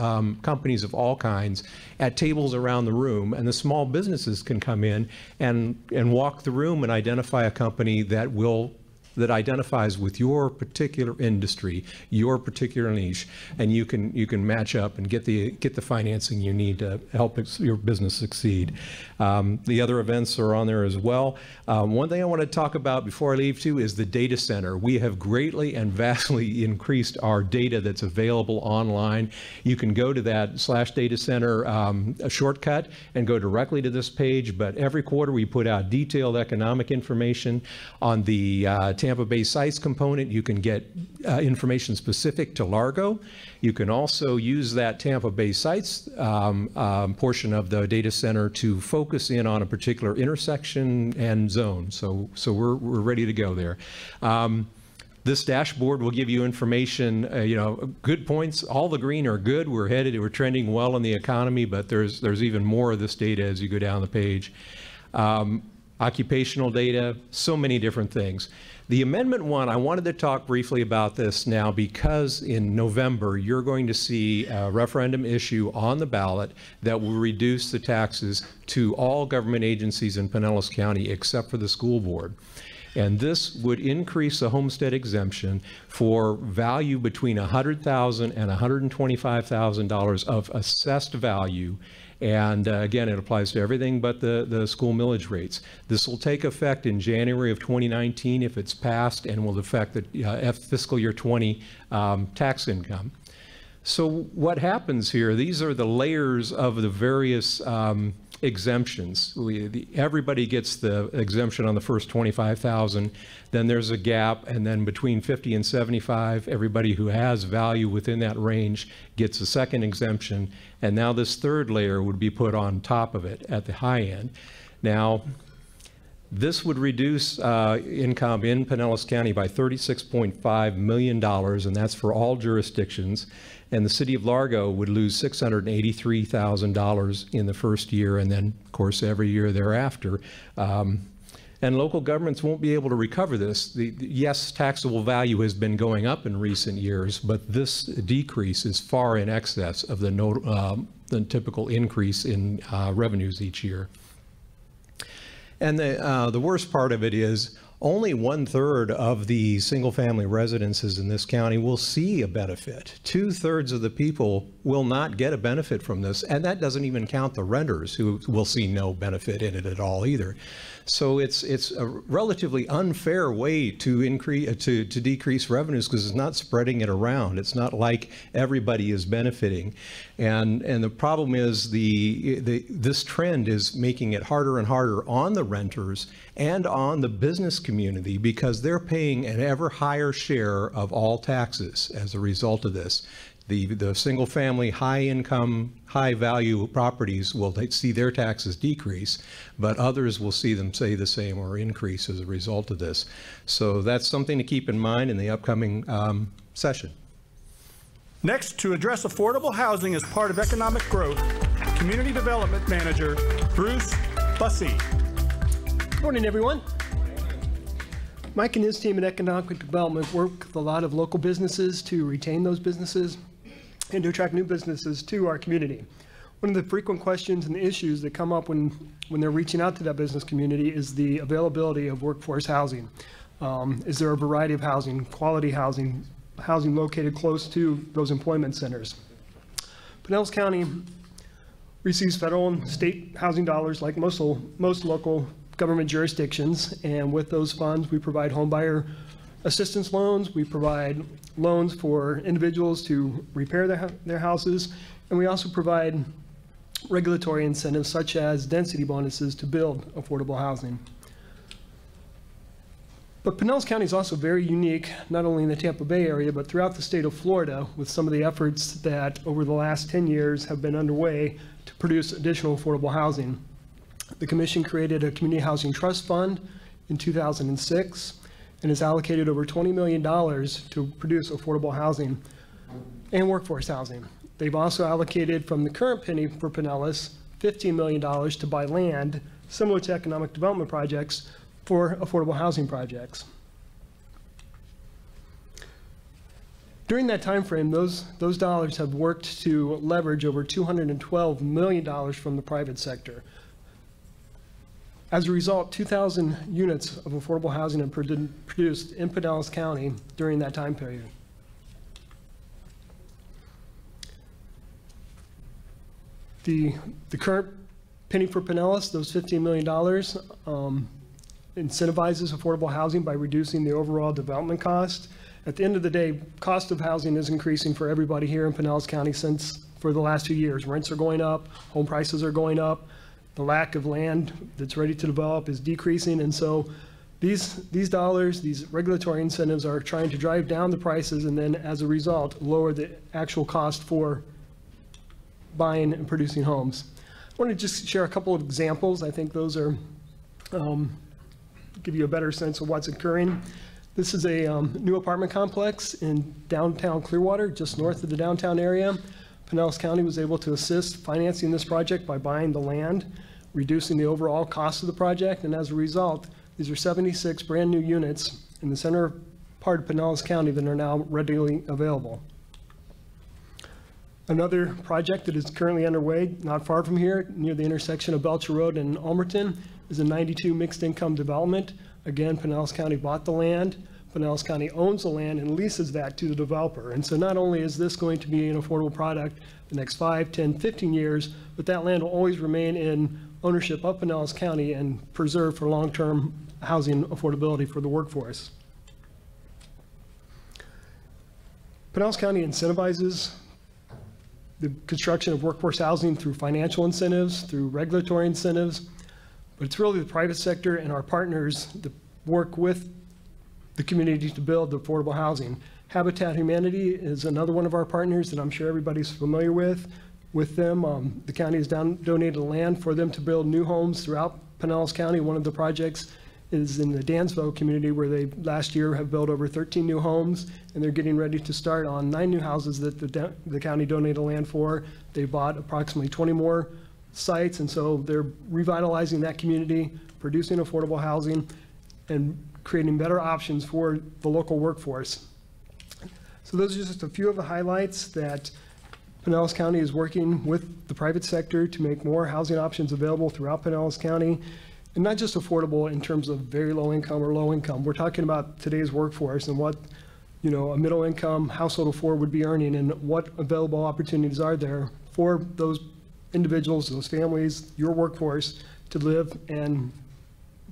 companies of all kinds at tables around the room, and the small businesses can come in and walk the room and identify a company that identifies with your particular industry, your particular niche, and you can match up and get the financing you need to help your business succeed. The other events are on there as well. One thing I want to talk about before I leave too is the data center. We have greatly and vastly increased our data that's available online. You can go to that /data center a shortcut and go directly to this page, but every quarter we put out detailed economic information on the Tampa Bay sites component. You can get information specific to Largo. You can also use that Tampa Bay sites portion of the data center to focus in on a particular intersection and zone. So we're ready to go there. This dashboard will give you information, good points. All the green are good. We're trending well in the economy, but there's even more of this data as you go down the page. Occupational data, so many different things. The Amendment 1, I wanted to talk briefly about this now because in November you're going to see a referendum issue on the ballot that will reduce the taxes to all government agencies in Pinellas County except for the school board. And this would increase the homestead exemption for value between $100,000 and $125,000 of assessed value. And again, it applies to everything but the school millage rates. This will take effect in January of 2019 if it's passed, and will affect the fiscal year 20 tax income. So what happens here, these are the layers of the various exemptions. Everybody gets the exemption on the first $25,000, then there's a gap, and then between 50 and 75, everybody who has value within that range gets a second exemption, and now this third layer would be put on top of it at the high end. Now, this would reduce income in Pinellas County by $36.5 million, and that's for all jurisdictions. And the city of Largo would lose $683,000 in the first year, and then, of course, every year thereafter. And local governments won't be able to recover this. Yes, taxable value has been going up in recent years, but this decrease is far in excess of the typical increase in revenues each year. And the worst part of it is only 1/3 of the single-family residences in this county will see a benefit. 2/3 of the people will not get a benefit from this, and that doesn't even count the renters who will see no benefit in it at all either. So it's a relatively unfair way to decrease revenues because it's not spreading it around. It's not like everybody is benefiting, and the problem is this trend is making it harder and harder on the renters and on the business community because they're paying an ever higher share of all taxes as a result of this. The single-family, high-income, high-value properties will see their taxes decrease, but others will see them stay the same or increase as a result of this. So that's something to keep in mind in the upcoming session. Next, to address affordable housing as part of economic growth, Community Development Manager Bruce Bussey. Good morning, everyone. Mike and his team at Economic Development work with a lot of local businesses to retain those businesses and to attract new businesses to our community. One of the frequent questions and issues that come up when they're reaching out to that business community is the availability of workforce housing. Is there a variety of housing, quality housing, housing located close to those employment centers? Pinellas County receives federal and state housing dollars like most local government jurisdictions, and with those funds, we provide homebuyer assistance loans, we provide loans for individuals to repair their houses, and we also provide regulatory incentives such as density bonuses to build affordable housing. But Pinellas County is also very unique, not only in the Tampa Bay area, but throughout the state of Florida, with some of the efforts that over the last 10 years have been underway to produce additional affordable housing. The Commission created a Community Housing Trust Fund in 2006 and has allocated over $20 million to produce affordable housing and workforce housing. They've also allocated from the current penny for Pinellas $15 million to buy land, similar to economic development projects, for affordable housing projects. During that time frame, those dollars have worked to leverage over $212 million from the private sector. As a result, 2,000 units of affordable housing have been produced in Pinellas County during that time period. The current penny for Pinellas, those $15 million, incentivizes affordable housing by reducing the overall development cost. At the end of the day, cost of housing is increasing for everybody here in Pinellas County since for the last 2 years. Rents are going up, home prices are going up, the lack of land that's ready to develop is decreasing, and so these dollars, these regulatory incentives are trying to drive down the prices and then as a result lower the actual cost for buying and producing homes. I want to just share a couple of examples. I think those are give you a better sense of what's occurring. This is a new apartment complex in downtown Clearwater, just north of the downtown area. Pinellas County was able to assist financing this project by buying the land, reducing the overall cost of the project, and as a result, these are 76 brand new units in the center part of Pinellas County that are now readily available. Another project that is currently underway, not far from here, near the intersection of Belcher Road and Almerton, is a 92 mixed income development. Again, Pinellas County bought the land. Pinellas County owns the land and leases that to the developer. And so not only is this going to be an affordable product the next 5, 10, 15 years, but that land will always remain in ownership of Pinellas County and preserved for long-term housing affordability for the workforce. Pinellas County incentivizes the construction of workforce housing through financial incentives, through regulatory incentives, but it's really the private sector and our partners that work with the community to build the affordable housing. Habitat Humanity is another one of our partners that I'm sure everybody's familiar with. With them, the county has donated land for them to build new homes throughout Pinellas County. One of the projects is in the Dansville community where they last year have built over 13 new homes, and they're getting ready to start on 9 new houses that the county donated land for. They bought approximately 20 more sites, and so they're revitalizing that community, producing affordable housing, and creating better options for the local workforce. So those are just a few of the highlights that Pinellas County is working with the private sector to make more housing options available throughout Pinellas County, and not just affordable in terms of very low income or low income. We're talking about today's workforce and what, you know, a middle income household of 4 would be earning and what available opportunities are there for those individuals, those families, your workforce to live and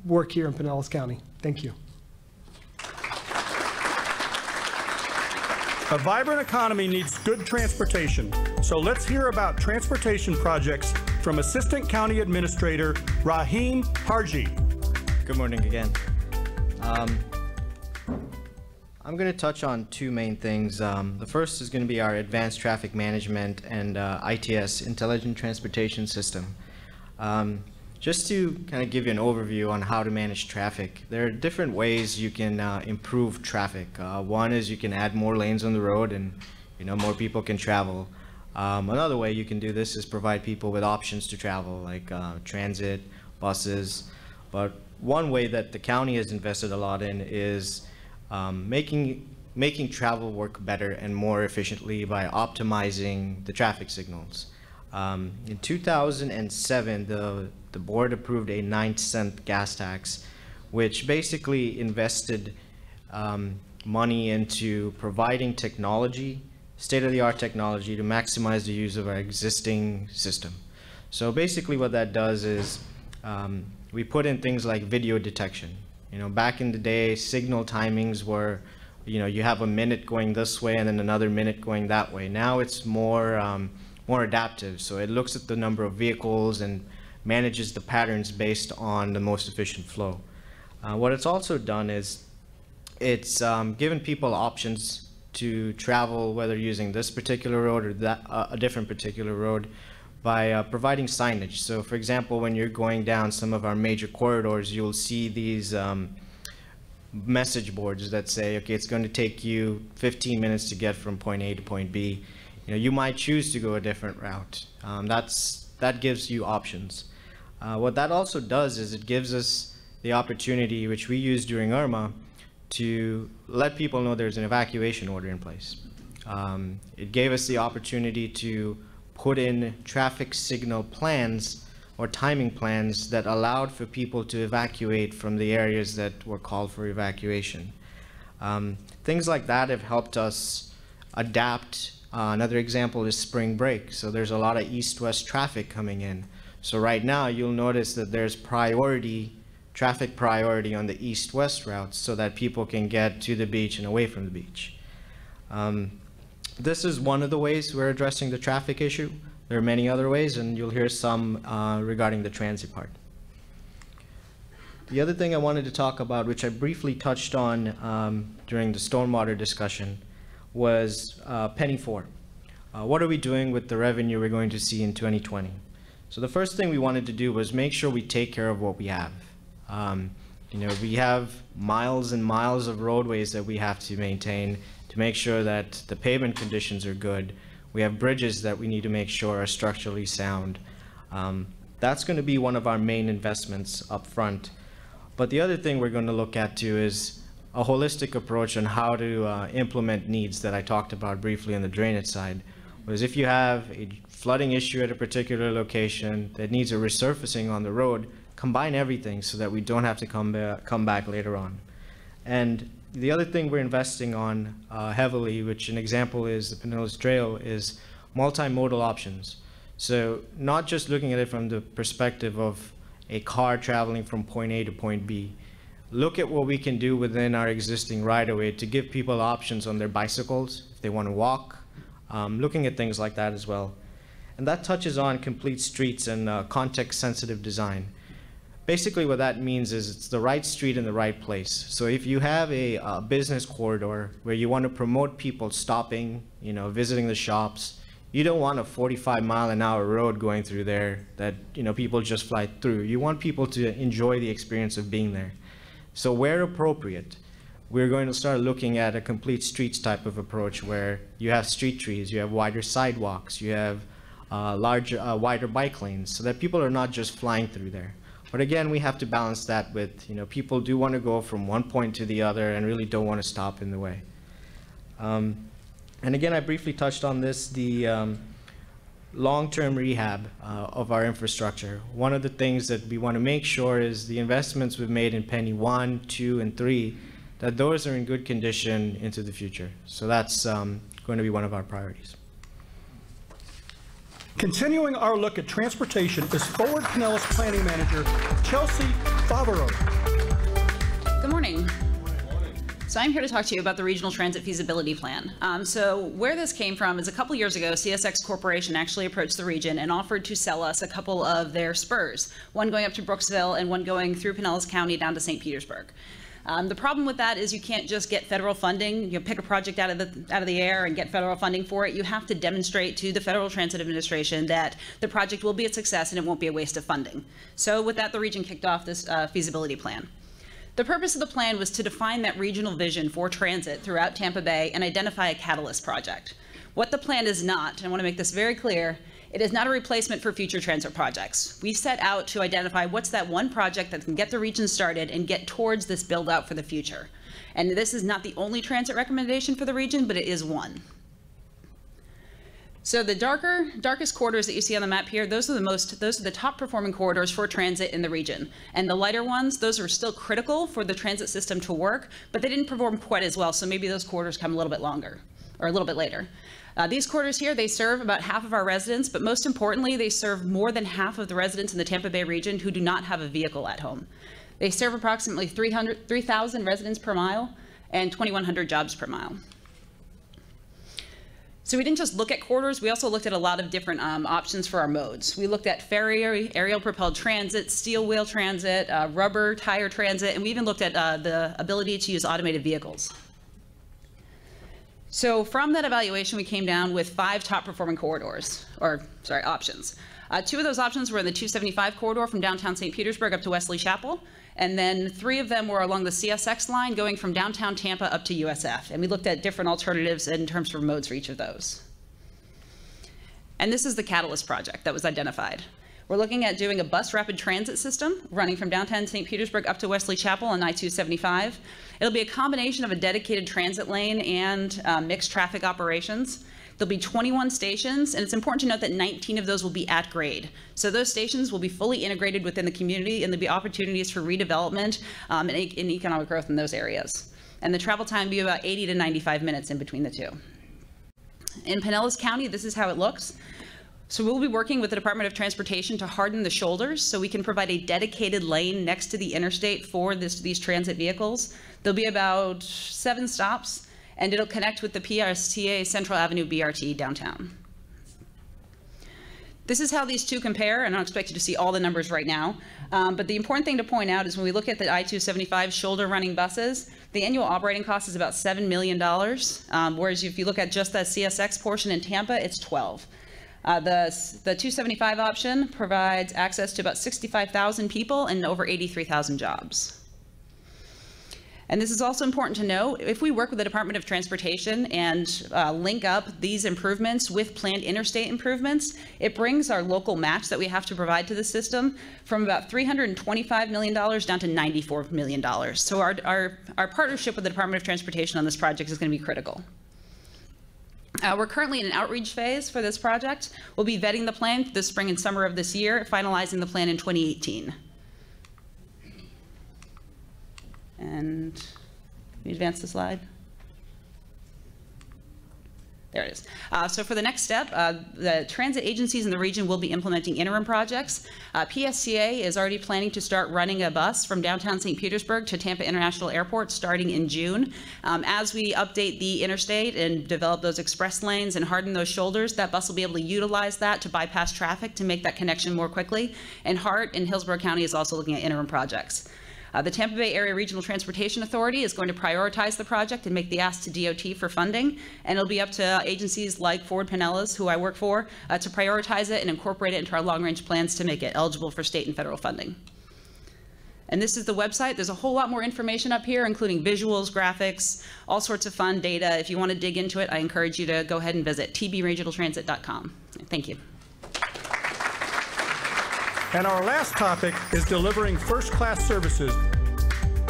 work here in Pinellas County. Thank you. A vibrant economy needs good transportation, so let's hear about transportation projects from Assistant County Administrator Rahim Harji. Good morning again. I'm going to touch on 2 main things. The first is going to be our advanced traffic management and ITS, Intelligent Transportation System. Just to kind of give you an overview on how to manage traffic, there are different ways you can improve traffic. One is you can add more lanes on the road and more people can travel. Another way you can do this is provide people with options to travel, like transit, buses. But one way that the county has invested a lot in is making travel work better and more efficiently by optimizing the traffic signals. In 2007, the board approved a 9-cent gas tax, which basically invested money into providing technology, state-of-the-art technology, to maximize the use of our existing system. So basically what that does is we put in things like video detection. You know, back in the day, signal timings were, you know, you have a minute going this way and then another minute going that way. Now it's more adaptive. So it looks at the number of vehicles and manages the patterns based on the most efficient flow. What it's also done is it's given people options to travel, whether using this particular road or that a different particular road, by providing signage. So for example, when you're going down some of our major corridors, you'll see these message boards that say, okay, it's going to take you 15 minutes to get from point A to point B. You know, you might choose to go a different route. That gives you options. What that also does is it gives us the opportunity, which we use during Irma, to let people know there's an evacuation order in place. It gave us the opportunity to put in traffic signal plans or timing plans that allowed for people to evacuate from the areas that were called for evacuation. Things like that have helped us adapt. Another example is spring break. So there's a lot of east-west traffic coming in. So right now you'll notice that there's traffic priority on the east-west routes so that people can get to the beach and away from the beach. This is one of the ways we're addressing the traffic issue. There are many other ways, and you'll hear some regarding the transit part. The other thing I wanted to talk about, which I briefly touched on during the stormwater discussion, was Penny 4. What are we doing with the revenue we're going to see in 2020? So the first thing we wanted to do was make sure we take care of what we have. You know, we have miles and miles of roadways that we have to maintain to make sure that the pavement conditions are good. We have bridges that we need to make sure are structurally sound. That's going to be one of our main investments up front. But the other thing we're going to look at too is a holistic approach on how to implement needs that I talked about briefly on the drainage side. Was if you have a flooding issue at a particular location that needs a resurfacing on the road, combine everything so that we don't have to come back later on. And the other thing we're investing on heavily, which an example is the Pinellas Trail, is multimodal options. So not just looking at it from the perspective of a car traveling from point A to point B. Look at what we can do within our existing right-of-way to give people options on their bicycles, if they want to walk, looking at things like that as well. And that touches on complete streets and context-sensitive design. Basically what that means is it's the right street in the right place. So if you have a business corridor where you want to promote people stopping, you know, visiting the shops, you don't want a 45-mile-an-hour road going through there that, you know, people just fly through. You want people to enjoy the experience of being there. So where appropriate, we're going to start looking at a complete streets type of approach where you have street trees, you have wider sidewalks, you have wider bike lanes so that people are not just flying through there. But again, we have to balance that with, you know, people do want to go from one point to the other and really don't want to stop in the way. And again, I briefly touched on this, the long-term rehab of our infrastructure. One of the things that we want to make sure is the investments we've made in Penny 1, 2, and 3, that those are in good condition into the future. So that's going to be one of our priorities. Continuing our look at transportation is Forward Pinellas Planning Manager Chelsea Favero. Good morning. So I'm here to talk to you about the Regional Transit Feasibility Plan. So where this came from is a couple years ago, CSX Corporation actually approached the region and offered to sell us a couple of their spurs, one going up to Brooksville and one going through Pinellas County down to St. Petersburg. The problem with that is you can't just get federal funding. You pick a project out of the air and get federal funding for it. You have to demonstrate to the Federal Transit Administration that the project will be a success and it won't be a waste of funding. So with that, the region kicked off this feasibility plan. The purpose of the plan was to define that regional vision for transit throughout Tampa Bay and identify a catalyst project. What the plan is not, and I want to make this very clear, it is not a replacement for future transit projects. We set out to identify what's that one project that can get the region started and get towards this build out for the future. And this is not the only transit recommendation for the region, but it is one. So the darkest corridors that you see on the map here, those are the top performing corridors for transit in the region. And the lighter ones, those are still critical for the transit system to work, but they didn't perform quite as well. So maybe those corridors come a little bit longer or a little bit later. These corridors here, they serve about half of our residents, but most importantly, they serve more than half of the residents in the Tampa Bay region who do not have a vehicle at home. They serve approximately 3,000 residents per mile and 2,100 jobs per mile. So we didn't just look at corridors, we also looked at a lot of different options for our modes. We looked at ferry, aerial propelled transit, steel wheel transit, rubber tire transit, and we even looked at the ability to use automated vehicles. So from that evaluation, we came down with 5 top performing corridors, options. 2 of those options were in the 275 corridor from downtown St. Petersburg up to Wesley Chapel, and then 3 of them were along the CSX line going from downtown Tampa up to USF. And we looked at different alternatives in terms of modes for each of those. And this is the Catalyst project that was identified. We're looking at doing a bus rapid transit system running from downtown St. Petersburg up to Wesley Chapel on I-275. It'll be a combination of a dedicated transit lane and mixed traffic operations. There'll be 21 stations, and it's important to note that 19 of those will be at grade. So those stations will be fully integrated within the community, and there'll be opportunities for redevelopment and economic growth in those areas. And the travel time will be about 80 to 95 minutes in between the two. In Pinellas County, this is how it looks. So we'll be working with the Department of Transportation to harden the shoulders so we can provide a dedicated lane next to the interstate for these transit vehicles. There'll be about 7 stops, and it'll connect with the PRTA Central Avenue BRT downtown. This is how these two compare, and I don't expect you to see all the numbers right now, but the important thing to point out is when we look at the I-275 shoulder running buses, the annual operating cost is about $7 million, whereas if you look at just the CSX portion in Tampa, it's 12. The 275 option provides access to about 65,000 people and over 83,000 jobs. And this is also important to know, if we work with the Department of Transportation and link up these improvements with planned interstate improvements, it brings our local match that we have to provide to the system from about $325 million down to $94 million. So our partnership with the Department of Transportation on this project is going to be critical. We're currently in an outreach phase for this project. We'll be vetting the plan this spring and summer of this year, finalizing the plan in 2018. And can you advance the slide? There it is. So for the next step, the transit agencies in the region will be implementing interim projects. PSCA is already planning to start running a bus from downtown St. Petersburg to Tampa International Airport starting in June. As we update the interstate and develop those express lanes and harden those shoulders, that bus will be able to utilize that to bypass traffic to make that connection more quickly. And Hart in Hillsborough County is also looking at interim projects. The Tampa Bay Area Regional Transportation Authority is going to prioritize the project and make the ask to DOT for funding, and it'll be up to agencies like Ford Pinellas, who I work for, to prioritize it and incorporate it into our long-range plans to make it eligible for state and federal funding. And this is the website. There's a whole lot more information up here, including visuals, graphics, all sorts of fun data. If you want to dig into it, I encourage you to go ahead and visit tbregionaltransit.com. Thank you. And our last topic is delivering first-class services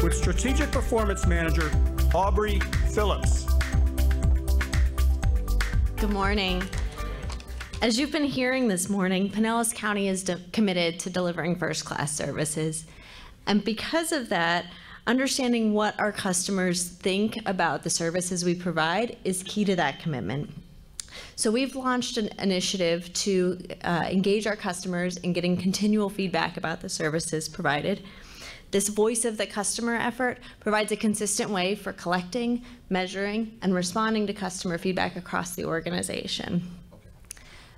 with Strategic Performance Manager Aubrey Phillips. Good morning. As you've been hearing this morning, Pinellas County is committed to delivering first-class services. And because of that, understanding what our customers think about the services we provide is key to that commitment. So we've launched an initiative to engage our customers in getting continual feedback about the services provided. This Voice of the Customer effort provides a consistent way for collecting, measuring, and responding to customer feedback across the organization.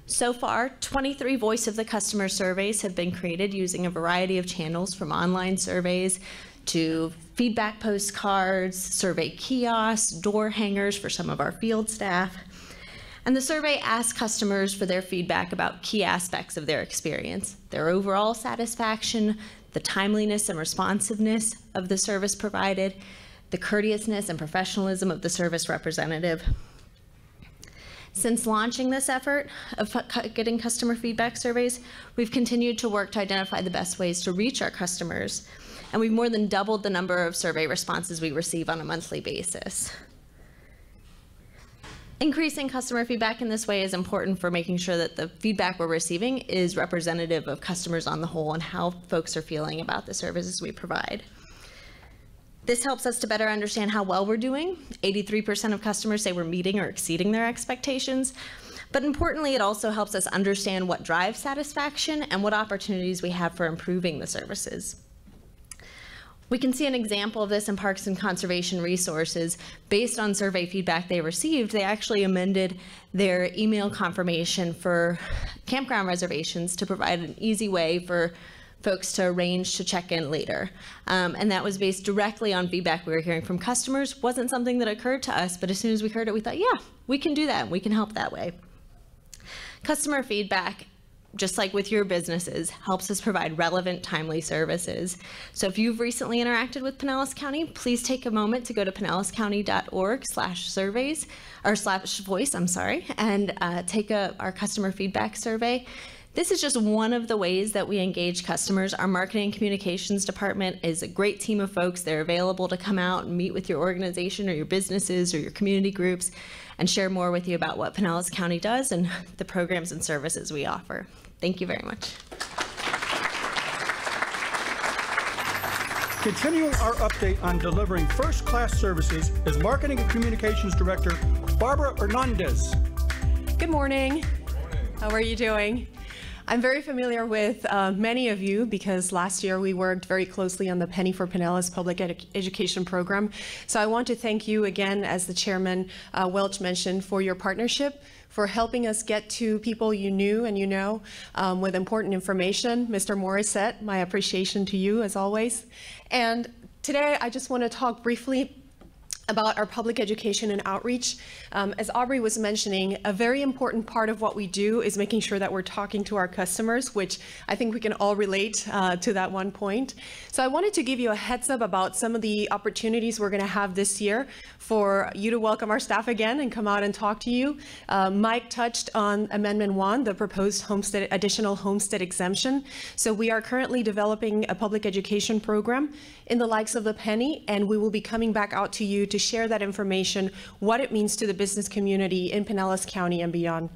So far, 23 Voice of the Customer surveys have been created using a variety of channels, from online surveys to feedback postcards, survey kiosks, door hangers for some of our field staff. And the survey asks customers for their feedback about key aspects of their experience: their overall satisfaction, the timeliness and responsiveness of the service provided, the courteousness and professionalism of the service representative. Since launching this effort of getting customer feedback surveys, we've continued to work to identify the best ways to reach our customers, and we've more than doubled the number of survey responses we receive on a monthly basis. Increasing customer feedback in this way is important for making sure that the feedback we're receiving is representative of customers on the whole and how folks are feeling about the services we provide. This helps us to better understand how well we're doing. 83% of customers say we're meeting or exceeding their expectations. But importantly, it also helps us understand what drives satisfaction and what opportunities we have for improving the services. We can see an example of this in Parks and Conservation Resources. Based on survey feedback they received, they actually amended their email confirmation for campground reservations to provide an easy way for folks to arrange to check in later. And that was based directly on feedback we were hearing from customers. Wasn't something that occurred to us, but as soon as we heard it, we thought, yeah, we can do that. We can help that way. Customer feedback, just like with your businesses, helps us provide relevant, timely services. So if you've recently interacted with Pinellas County, please take a moment to go to pinellascounty.org/surveys, or /voice, I'm sorry, and take our customer feedback survey. This is just one of the ways that we engage customers. Our marketing and communications department is a great team of folks. They're available to come out and meet with your organization or your businesses or your community groups and share more with you about what Pinellas County does and the programs and services we offer. Thank you very much. Continuing our update on delivering first-class services is Marketing and Communications Director Barbra Hernandez. Good morning. How are you doing? I'm very familiar with many of you because last year we worked very closely on the Penny for Pinellas public education program. So I want to thank you again, as the chairman Welch mentioned, for your partnership, for helping us get to people you knew and you know with important information. Mr. Morrissette, my appreciation to you as always. And today I just want to talk briefly about our public education and outreach. As Aubrey was mentioning, a very important part of what we do is making sure that we're talking to our customers, which I think we can all relate to that one point. So I wanted to give you a heads up about some of the opportunities we're going to have this year for you to welcome our staff again and come out and talk to you. Mike touched on Amendment 1, the proposed additional homestead exemption. So we are currently developing a public education program in the likes of the Penny, and we will be coming back out to you to share that information, what it means to the business community in Pinellas County and beyond.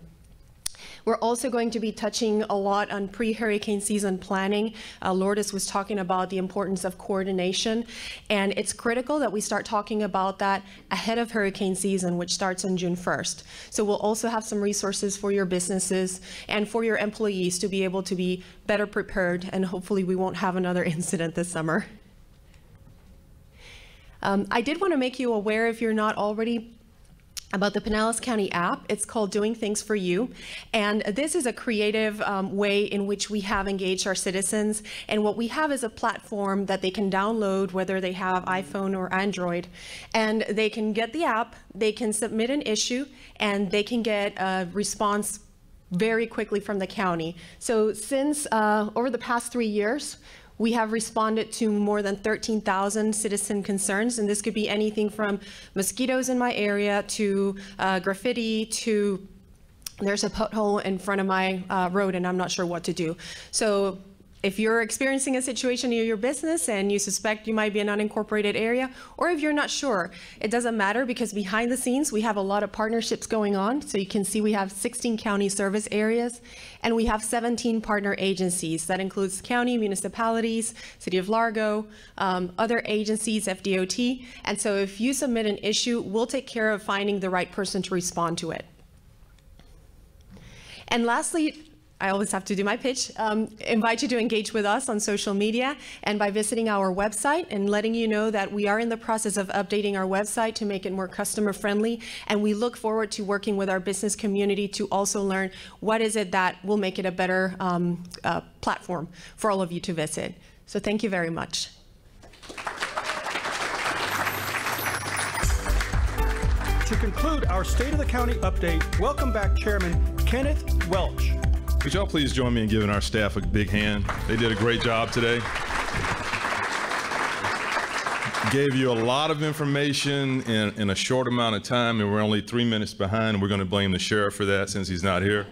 We're also going to be touching a lot on pre-hurricane season planning. Lourdes was talking about the importance of coordination, and it's critical that we start talking about that ahead of hurricane season, which starts on June 1st. So we'll also have some resources for your businesses and for your employees to be able to be better prepared, and hopefully we won't have another incident this summer. I did want to make you aware, if you're not already, about the Pinellas County app. It's called Doing Things for You. And this is a creative way in which we have engaged our citizens. And what we have is a platform that they can download, whether they have iPhone or Android. And they can get the app, they can submit an issue, and they can get a response very quickly from the county. So since over the past 3 years, we have responded to more than 13,000 citizen concerns, and this could be anything from mosquitoes in my area to graffiti to there's a pothole in front of my road and I'm not sure what to do. So if you're experiencing a situation near your business and you suspect you might be in an unincorporated area, or if you're not sure, it doesn't matter, because behind the scenes we have a lot of partnerships going on. So you can see we have 16 county service areas and we have 17 partner agencies. That includes county, municipalities, City of Largo, other agencies, FDOT. And so if you submit an issue, we'll take care of finding the right person to respond to it. And lastly, I always have to do my pitch, invite you to engage with us on social media and by visiting our website and letting you know that we are in the process of updating our website to make it more customer friendly. And we look forward to working with our business community to also learn what is it that will make it a better platform for all of you to visit. So thank you very much. To conclude our State of the County update, welcome back Chairman Kenneth Welch. Would y'all please join me in giving our staff a big hand? They did a great job today. Gave you a lot of information in a short amount of time, and we're only 3 minutes behind, and we're going to blame the sheriff for that since he's not here.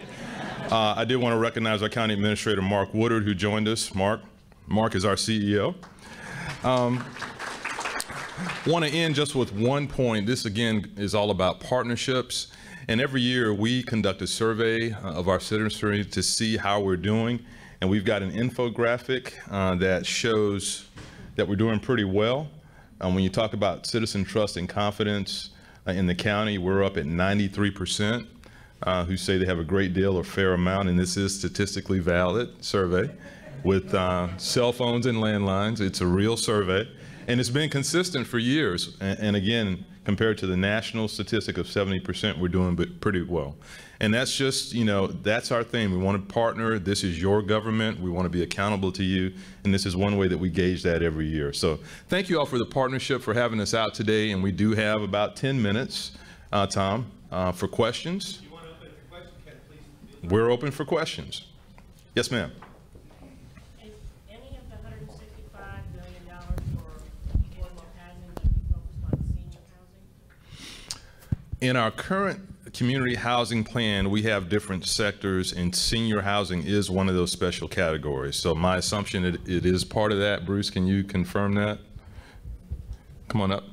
I did want to recognize our County Administrator, Mark Woodard, who joined us. Mark is our CEO. Want to end just with one point. This, again, is all about partnerships. And every year we conduct a survey of our citizenry to see how we're doing. And we've got an infographic that shows that we're doing pretty well. When you talk about citizen trust and confidence in the county, we're up at 93% who say they have a great deal or fair amount. And this is statistically valid survey with cell phones and landlines. It's a real survey. And it's been consistent for years. And again, compared to the national statistic of 70%, we're doing pretty well. And that's just, you know, that's our thing. We want to partner. This is your government. We want to be accountable to you. And this is one way that we gauge that every year. So thank you all for the partnership, for having us out today. And we do have about 10 minutes, Tom, for questions. You want to open for questions, Kenneth, please? We're open for questions. Yes, ma'am. In our current community housing plan, we have different sectors, and senior housing is one of those special categories. So my assumption it is part of that. Bruce, can you confirm that? Come on up.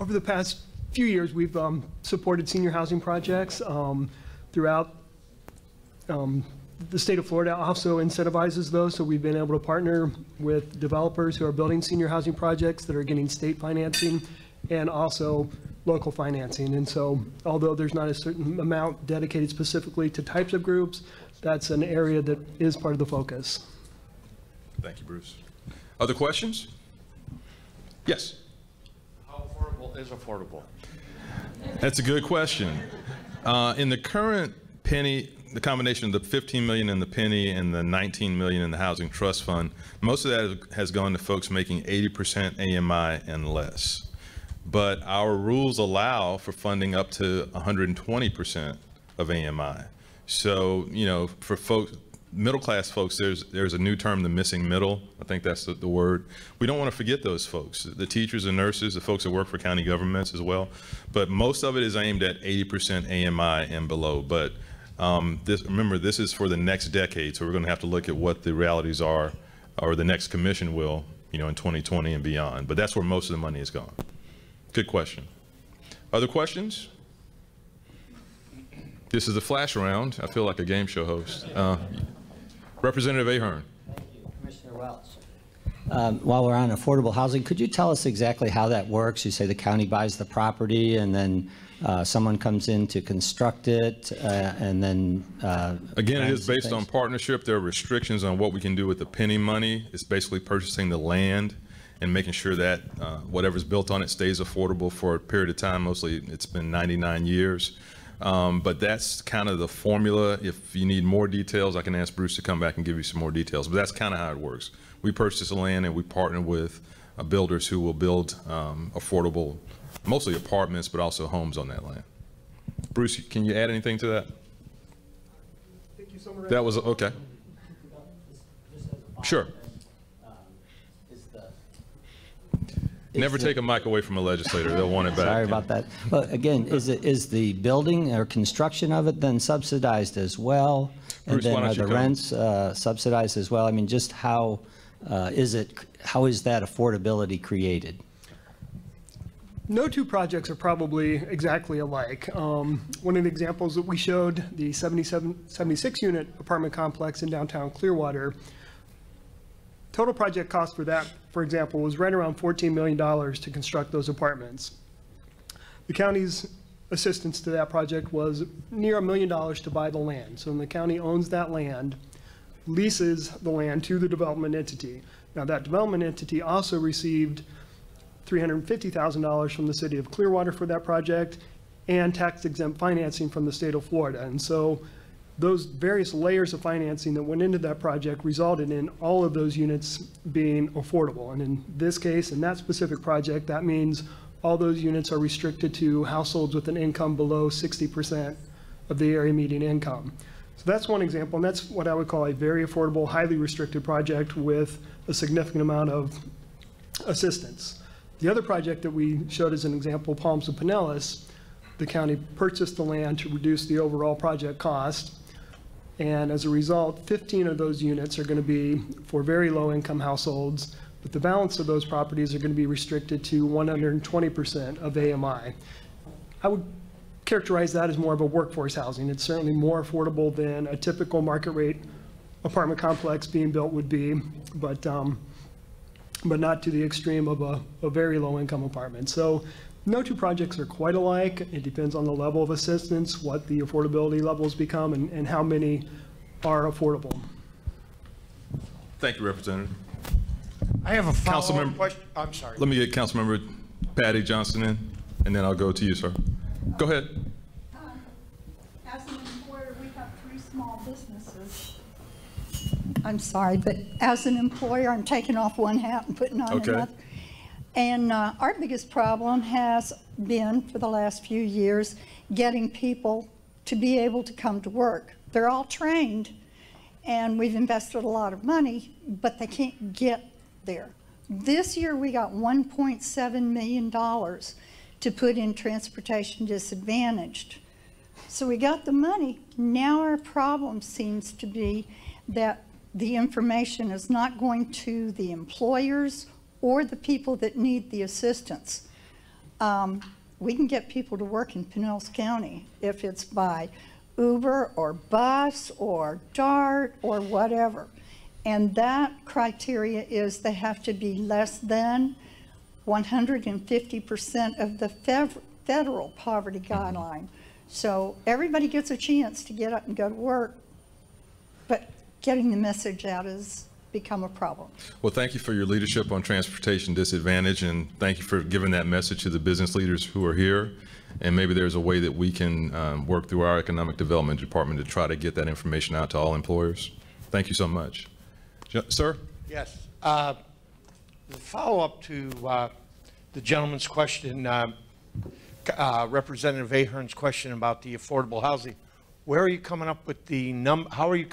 Over the past few years, we've supported senior housing projects throughout the state of Florida. Also incentivizes those, so we've been able to partner with developers who are building senior housing projects that are getting state financing and also local financing. And so although there's not a certain amount dedicated specifically to types of groups, that's an area that is part of the focus. Thank you, Bruce. Other questions? Yes. How affordable is affordable? That's a good question. In the current penny, the combination of the 15 million in the penny and the 19 million in the housing trust fund, most of that has gone to folks making 80% AMI and less. But our rules allow for funding up to 120% of AMI. So, you know, for folks, middle class folks, there's a new term, the missing middle. I think that's the word. We don't want to forget those folks, the teachers and nurses, the folks that work for county governments as well. But most of it is aimed at 80% AMI and below. But remember, this is for the next decade, so we're going to have to look at what the realities are, or the next commission will, you know, in 2020 and beyond. But that's where most of the money is gone. Good question. Other questions? This is a flash round. I feel like a game show host. Representative Ahern. Thank you, Commissioner Welch. While we're on affordable housing, could you tell us exactly how that works? You say the county buys the property and then someone comes in to construct it, and then again, it is based on partnership. There are restrictions on what we can do with the penny money. It's basically purchasing the land and making sure that whatever's built on it stays affordable for a period of time. Mostly it's been 99 years. But that's kind of the formula. If you need more details, I can ask Bruce to come back and give you some more details. But that's kind of how it works. We purchase the land and we partner with builders who will build affordable, mostly apartments, but also homes on that land. Bruce, can you add anything to that? That was okay. Sure. Never take a mic away from a legislator. They'll want it back. Sorry about that. Well, again, is the building or construction of it then subsidized as well? And Bruce, then are the rents subsidized as well? I mean, just how is that affordability created? No two projects are probably exactly alike. One of the examples that we showed, the 76 unit apartment complex in downtown Clearwater, total project cost for that, for example, was right around $14 million to construct those apartments. The county's assistance to that project was near $1 million to buy the land. So when the county owns that land, leases the land to the development entity. Now that development entity also received $350,000 from the city of Clearwater for that project and tax-exempt financing from the state of Florida. And so those various layers of financing that went into that project resulted in all of those units being affordable. And in this case, in that specific project, that means all those units are restricted to households with an income below 60% of the area median income. So that's one example, and that's what I would call a very affordable, highly restricted project with a significant amount of assistance. The other project that we showed as an example, Palms of Pinellas, the county purchased the land to reduce the overall project cost. And as a result, 15 of those units are going to be for very low income households. but the balance of those properties are going to be restricted to 120% of AMI. I would characterize that as more of a workforce housing. It's certainly more affordable than a typical market rate apartment complex being built would be, but not to the extreme of a very low income apartment. So no two projects are quite alike. It depends on the level of assistance, what the affordability levels become, and how many are affordable. Thank you, Representative. I have a follow-up question. I'm sorry. Let me get Councilmember Patty Johnson in, and then I'll go to you, sir. Go ahead. As an employer, we have 3 small businesses. I'm sorry, but as an employer, I'm taking off one hat and putting on another. And our biggest problem has been, for the last few years, getting people to be able to come to work. They're all trained, and we've invested a lot of money, but they can't get there. This year, we got $1.7 million to put in transportation disadvantaged. So we got the money. Now our problem seems to be that the information is not going to the employers or the people that need the assistance. We can get people to work in Pinellas County if it's by Uber or bus or DART or whatever. And that criteria is they have to be less than 150% of the federal poverty guideline. So everybody gets a chance to get up and go to work, but getting the message out has become a problem. Well, thank you for your leadership on transportation disadvantage, and thank you for giving that message to the business leaders who are here. And maybe there's a way that we can work through our economic development department to try to get that information out to all employers. Thank you so much. Sir? Yes. The follow-up to the gentleman's question, Representative Ahern's question about the affordable housing, where are you coming up with the how are you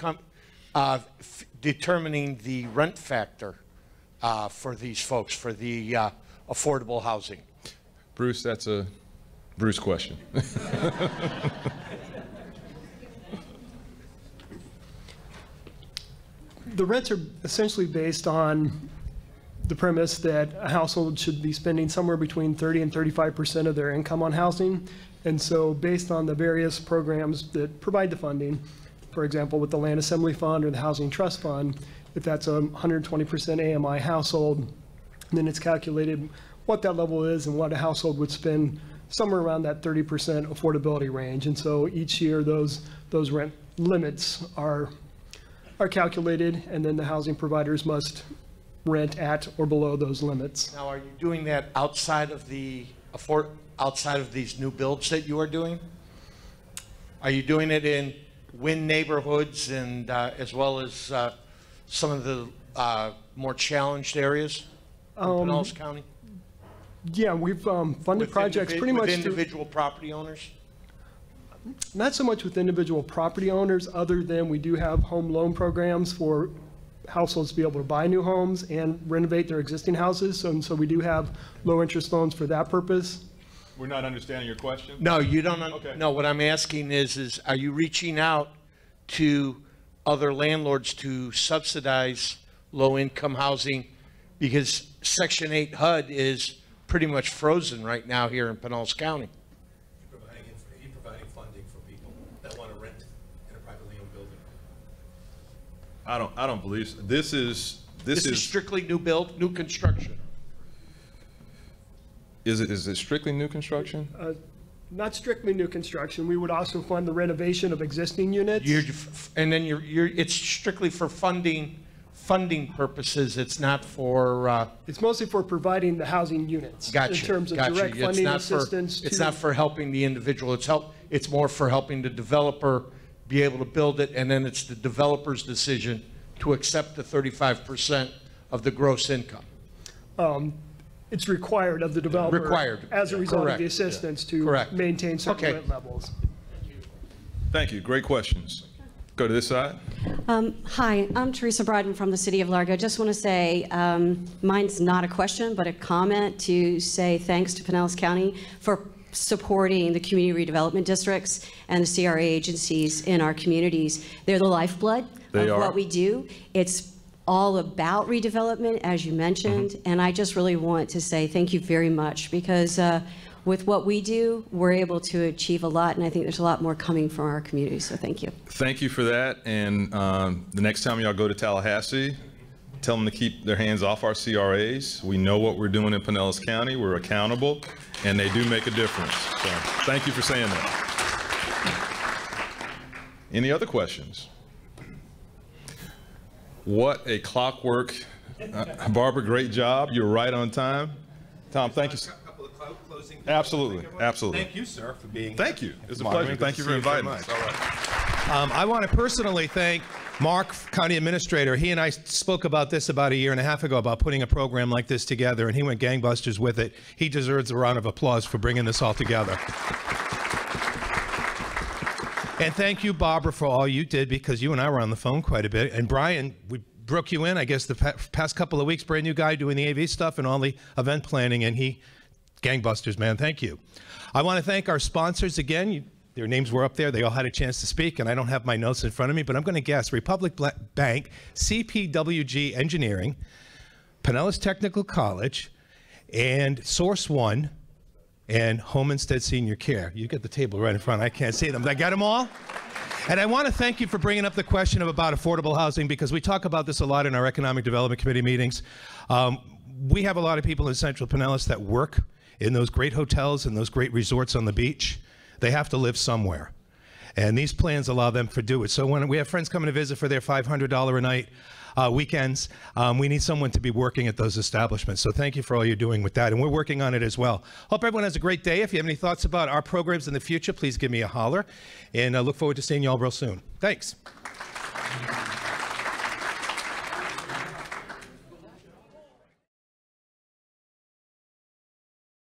determining the rent factor for these folks, for the affordable housing? Bruce, that's a Bruce question. The rents are essentially based on the premise that a household should be spending somewhere between 30 and 35% of their income on housing. And so based on the various programs that provide the funding, for example, with the Land Assembly Fund or the Housing Trust Fund, if that's a 120% AMI household, then it's calculated what that level is and what a household would spend somewhere around that 30% affordability range. And so each year those rent limits are calculated, and then the housing providers must rent at or below those limits. Now, are you doing that outside of the outside of these new builds that you are doing? Are you doing it in Wynn neighborhoods and as well as some of the more challenged areas in Pinellas County? Yeah, we've funded projects pretty much with individual property owners. Not so much with individual property owners, other than we do have home loan programs for households to be able to buy new homes and renovate their existing houses. So we do have low interest loans for that purpose. We're not understanding your question? No, you don't. Okay. No, what I'm asking is are you reaching out to other landlords to subsidize low-income housing? Because Section 8 HUD is pretty much frozen right now here in Pinellas County. He's providing funding for people that want to rent in a privately owned building. I don't believe so. This is strictly new build, new construction. Is it strictly new construction? Not strictly new construction. We would also fund the renovation of existing units. It's strictly for funding purposes. It's not for. It's mostly for providing the housing units. Gotcha. In terms of direct funding assistance. It's not for helping the individual. It's more for helping the developer be able to build it, and then it's the developer's decision to accept the 35% of the gross income. It's required of the developer as a result of the assistance to maintain certain rent levels. Thank you. Great questions. Go to this side. Hi, I'm Teresa Bryden from the City of Largo. Just want to say mine's not a question, but a comment to say thanks to Pinellas County for supporting the community redevelopment districts and the CRA agencies in our communities. They're the lifeblood of what we do. It's all about redevelopment, as you mentioned, and I just really want to say thank you very much, because with what we do, we're able to achieve a lot, and I think there's a lot more coming from our community, so thank you. Thank you for that. And the next time y'all go to Tallahassee, tell them to keep their hands off our CRAs. We know what we're doing in Pinellas County. We're accountable, and they do make a difference. So thank you for saying that. Any other questions? What a clockwork. Barbara, great job. You're right on time. Tom, thank you. Absolutely, absolutely. Thank you, sir, for being. Thank you. It's a pleasure. Thank you for inviting us. All right. I want to personally thank Mark, County Administrator. He and I spoke about this about a year and a half ago about putting a program like this together, and he went gangbusters with it. He deserves a round of applause for bringing this all together. And thank you, Barbara, for all you did, because you and I were on the phone quite a bit. And Brian, we broke you in, I guess, the past couple of weeks, brand new guy doing the AV stuff and all the event planning, and he, gangbusters, man, thank you. I want to thank our sponsors again. Their names were up there. They all had a chance to speak, and I don't have my notes in front of me, but I'm going to guess Republic Bank, CPWG Engineering, Pinellas Technical College, and Source One, and Home Instead Senior Care. You get the table right in front. I can't see them. Did I get them all? And I want to thank you for bringing up the question about affordable housing, because we talk about this a lot in our Economic Development Committee meetings. We have a lot of people in Central Pinellas that work in those great hotels and those great resorts on the beach. They have to live somewhere. And these plans allow them to do it. So when we have friends coming to visit for their $500 a night weekends, we need someone to be working at those establishments. So thank you for all you're doing with that. And we're working on it as well. Hope everyone has a great day. If you have any thoughts about our programs in the future, please give me a holler. And I look forward to seeing you all real soon. Thanks.